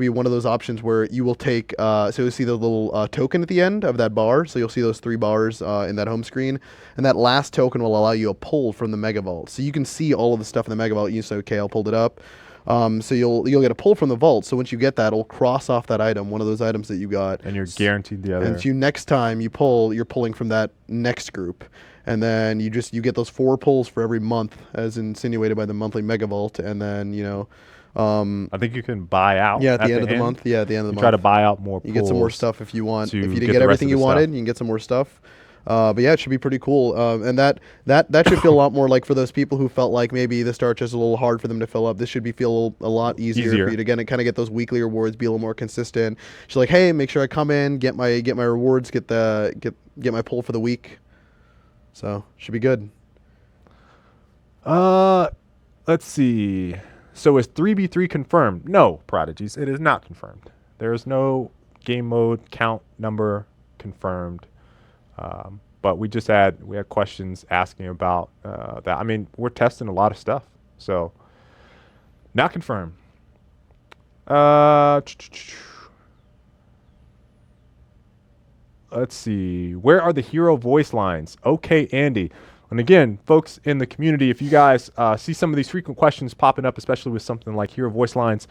one of those options where you will take, so you'll see the little token at the end of that bar. So you'll see those 3 bars in that home screen. And that last token will allow you a pull from the Mega Vault. So you can see all of the stuff in the Mega Vault. You say, okay, I'll pull it up. So you'll get a pull from the vault. So once you get that, it'll cross off that item, one of those items that you got. And you're guaranteed the other. And so next time you pull, you're pulling from that next group. And then you get those 4 pulls for every month, as insinuated by the monthly Mega Vault. And then, I think you can buy out. Yeah, at the end of the month. Yeah, at the end of the month. Try to buy out more. You get some more stuff if you want. If you didn't get get the rest everything of you the wanted, stuff. you can get some more stuff. But yeah, it should be pretty cool. And that should feel a lot more like for those people who felt like maybe the star chest is a little hard for them to fill up. This should feel a lot easier for you to kind of get those weekly rewards, be a little more consistent. She's like, hey, make sure I come in, get my rewards, get my pull for the week. So should be good. Let's see. So is 3v3 confirmed? No, Prodigies, it is not confirmed. There is no game mode count number confirmed. But we had questions asking about that. I mean, we're testing a lot of stuff, so not confirmed. Let's see. Where are the hero voice lines? Okay, Andy. And again, folks in the community, if you guys see some of these frequent questions popping up, especially with something like hero voice lines,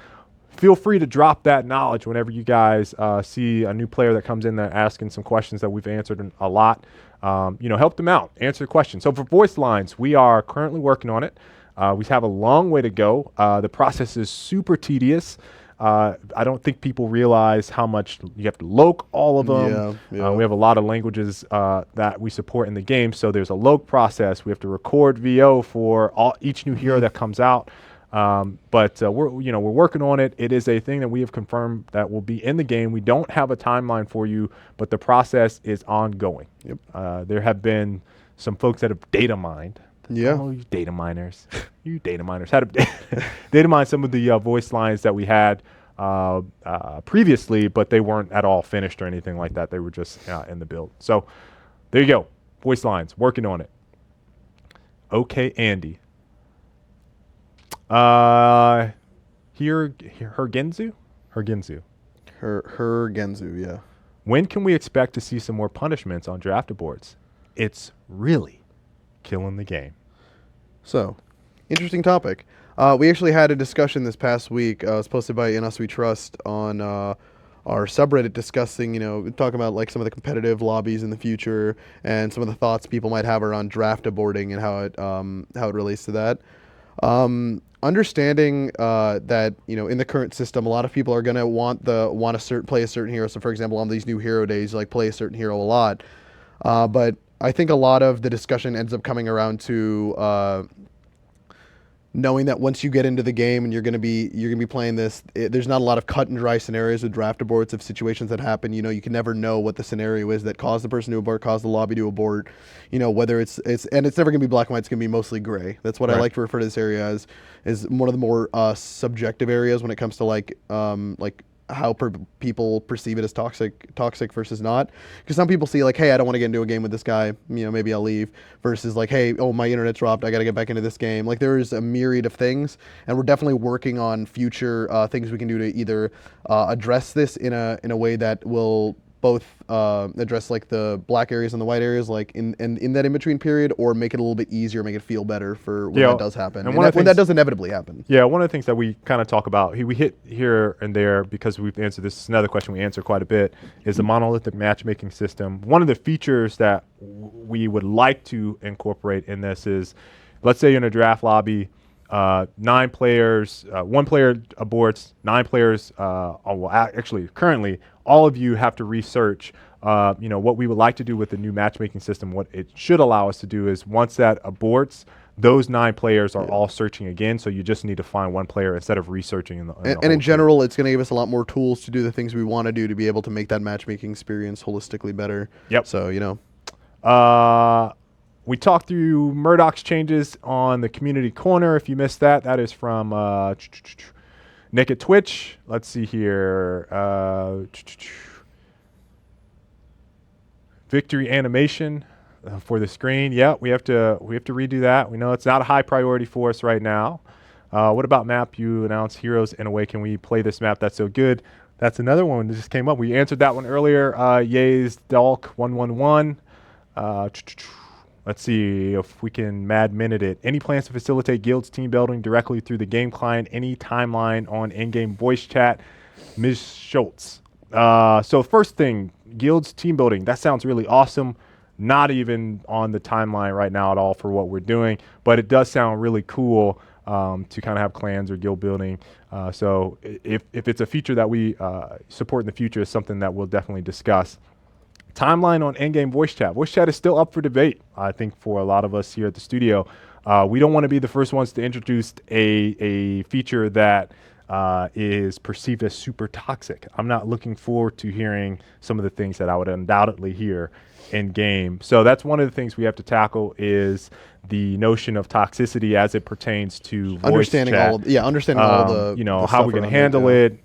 feel free to drop that knowledge whenever you guys see a new player that comes in there asking some questions that we've answered a lot. Help them out, answer the question. So for voice lines, we are currently working on it. We have a long way to go. The process is super tedious. I don't think people realize how much you have to loc all of them. Yeah. We have a lot of languages that we support in the game. So there's a loc process. We have to record VO for each new hero that comes out. But we're working on it. It is a thing that we have confirmed that will be in the game. We don't have a timeline for you, but the process is ongoing. Yep. There have been some folks that have data mined. Yeah. Oh, you data miners. You data miners had to data mine some of the voice lines that we had previously, but they weren't at all finished or anything like that. They were just in the build. So there you go. Voice lines, working on it. Okay, Andy. Hergenzu, yeah. When can we expect to see some more punishments on draft boards? It's really killing the game. So, interesting topic. We actually had a discussion this past week. It was posted by In Us We Trust on our subreddit discussing, talking about like some of the competitive lobbies in the future and some of the thoughts people might have around draft boarding and how it relates to that. Understanding that in the current system, a lot of people are going to play a certain hero. So, for example, on these new hero days, like play a certain hero a lot. But I think a lot of the discussion ends up coming around to knowing that once you get into the game and you're going to be playing this, there's not a lot of cut and dry scenarios with draft boards of situations that happen. You can never know what the scenario is that caused the person to abort, caused the lobby to abort. Whether it's never going to be black and white. It's going to be mostly gray. That's what I like to refer to this area as, is one of the more subjective areas when it comes to like how people perceive it as toxic versus not. Because some people see like, hey, I don't want to get into a game with this guy, maybe I'll leave, versus like, hey, oh, my internet dropped, I got to get back into this game. Like, there's a myriad of things, and we're definitely working on future things we can do to either address this in a way that will both address like the black areas and the white areas, like in that in-between period, or make it a little bit easier, make it feel better for when that does happen, and when that does inevitably happen. Yeah, one of the things that we kind of talk about, we hit here and there because we've answered this, is another question we answer quite a bit, is the monolithic matchmaking system. One of the features that we would like to incorporate in this is, let's say you're in a draft lobby, 9 players, 1 player aborts, 9 players, actually currently all of you have to research. What we would like to do with the new matchmaking system, what it should allow us to do is once that aborts, those 9 players are all searching again. So you just need to find 1 player instead of researching. In general, it's going to give us a lot more tools to do the things we want to do to be able to make that matchmaking experience holistically better. Yep. So, We talked through Murdoch's changes on the community corner. If you missed that, that is from Nick at Twitch. Let's see here. Victory animation for the screen. Yeah, we have to redo that. We know it's not a high priority for us right now. What about map? You announced Heroes in a way. Can we play this map? That's so good. That's another one that just came up. We answered that one earlier. Ye's Dalk 111. Let's see if we can mad minute it. Any plans to facilitate guilds team building directly through the game client? Any timeline on in-game voice chat? Ms. Schultz. So first thing, guilds team building. That sounds really awesome. Not even on the timeline right now at all for what we're doing, but it does sound really cool to kind of have clans or guild building. So if it's a feature that we support in the future, it's something that we'll definitely discuss. Timeline on in-game voice chat. Voice chat is still up for debate, I think, for a lot of us here at the studio. We don't want to be the first ones to introduce a feature that is perceived as super toxic. I'm not looking forward to hearing some of the things that I would undoubtedly hear in game. So that's one of the things we have to tackle is the notion of toxicity as it pertains to voice chat. Understanding all the you know, the how stuff we're going to around handle yeah. it.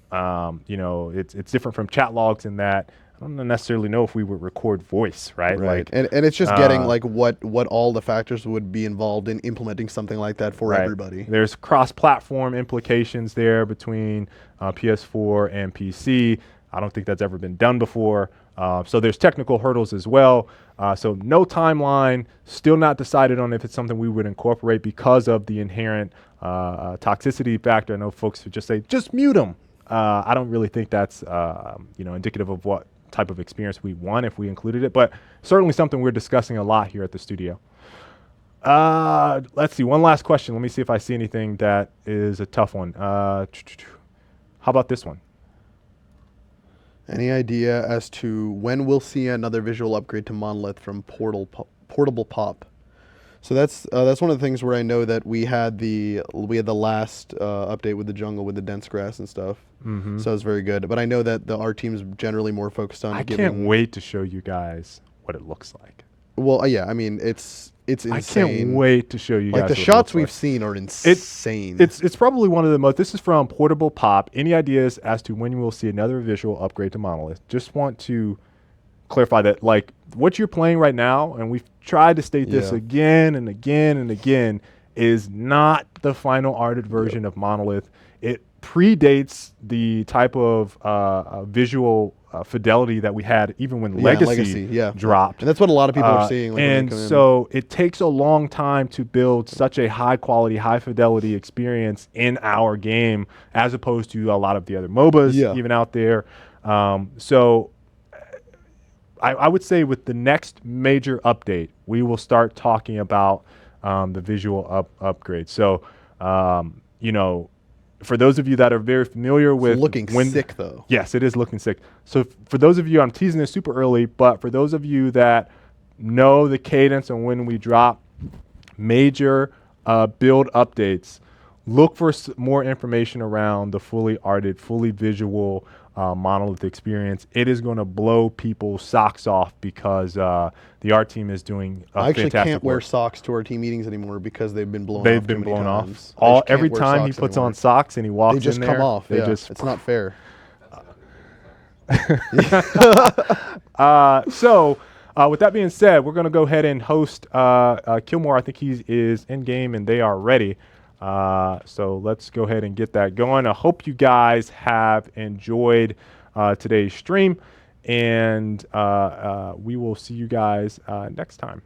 You know, it's different from chat logs in that I don't necessarily know if we would record voice, right? Right. Like, and it's just getting like what all the factors would be involved in implementing something like that for everybody. There's cross-platform implications there between PS4 and PC. I don't think that's ever been done before. So there's technical hurdles as well. So no timeline, still not decided on if it's something we would incorporate because of the inherent toxicity factor. I know folks would just say, just mute them. I don't really think that's you know, indicative of what type of experience we want if we included it, but certainly something we're discussing a lot here at the studio. Let's see, one last question. Let me see if I see anything that is a tough one. How about this one? Any idea as to when we'll see another visual upgrade to Monolith from Portable Pop? So that's one of the things where I know that we had the last update with the jungle with the dense grass and stuff. Mm-hmm. So it's very good. But I know that our team's generally more focused on. I can't wait to show you guys what it looks like. Well, yeah, I mean it's insane. I can't wait to show you guys. Like the what it shots looks we've like. seen are insane. It's probably one of the most. This is from Portable Pop. Any ideas as to when we'll see another visual upgrade to Monolith? Just want to clarify that, like, what you're playing right now, and we've tried to state this again and again and again, is not the final arted version of Monolith. It predates the type of visual fidelity that we had even when Legacy dropped. And that's what a lot of people are seeing. Like, and so it takes a long time to build such a high quality, high fidelity experience in our game as opposed to a lot of the other MOBAs even out there. So I would say with the next major update, we will start talking about the visual upgrade. So, you know, for those of you that are very familiar with looking sick though. Yes, it is looking sick. So for those of you, I'm teasing this super early, but for those of you that know the cadence and when we drop major build updates, look for more information around the fully arted, fully visual Monolith experience. It is going to blow people's socks off because the art team is doing I actually can't wear work. socks to our team meetings anymore because they've been blown off. They've been blown off. Every time he puts on socks and he walks they just in there, come off. they just it's not fair. So with that being said, we're going to go ahead and host Kilmore. I think he is in game and they are ready. So let's go ahead and get that going. I hope you guys have enjoyed today's stream, and we will see you guys next time.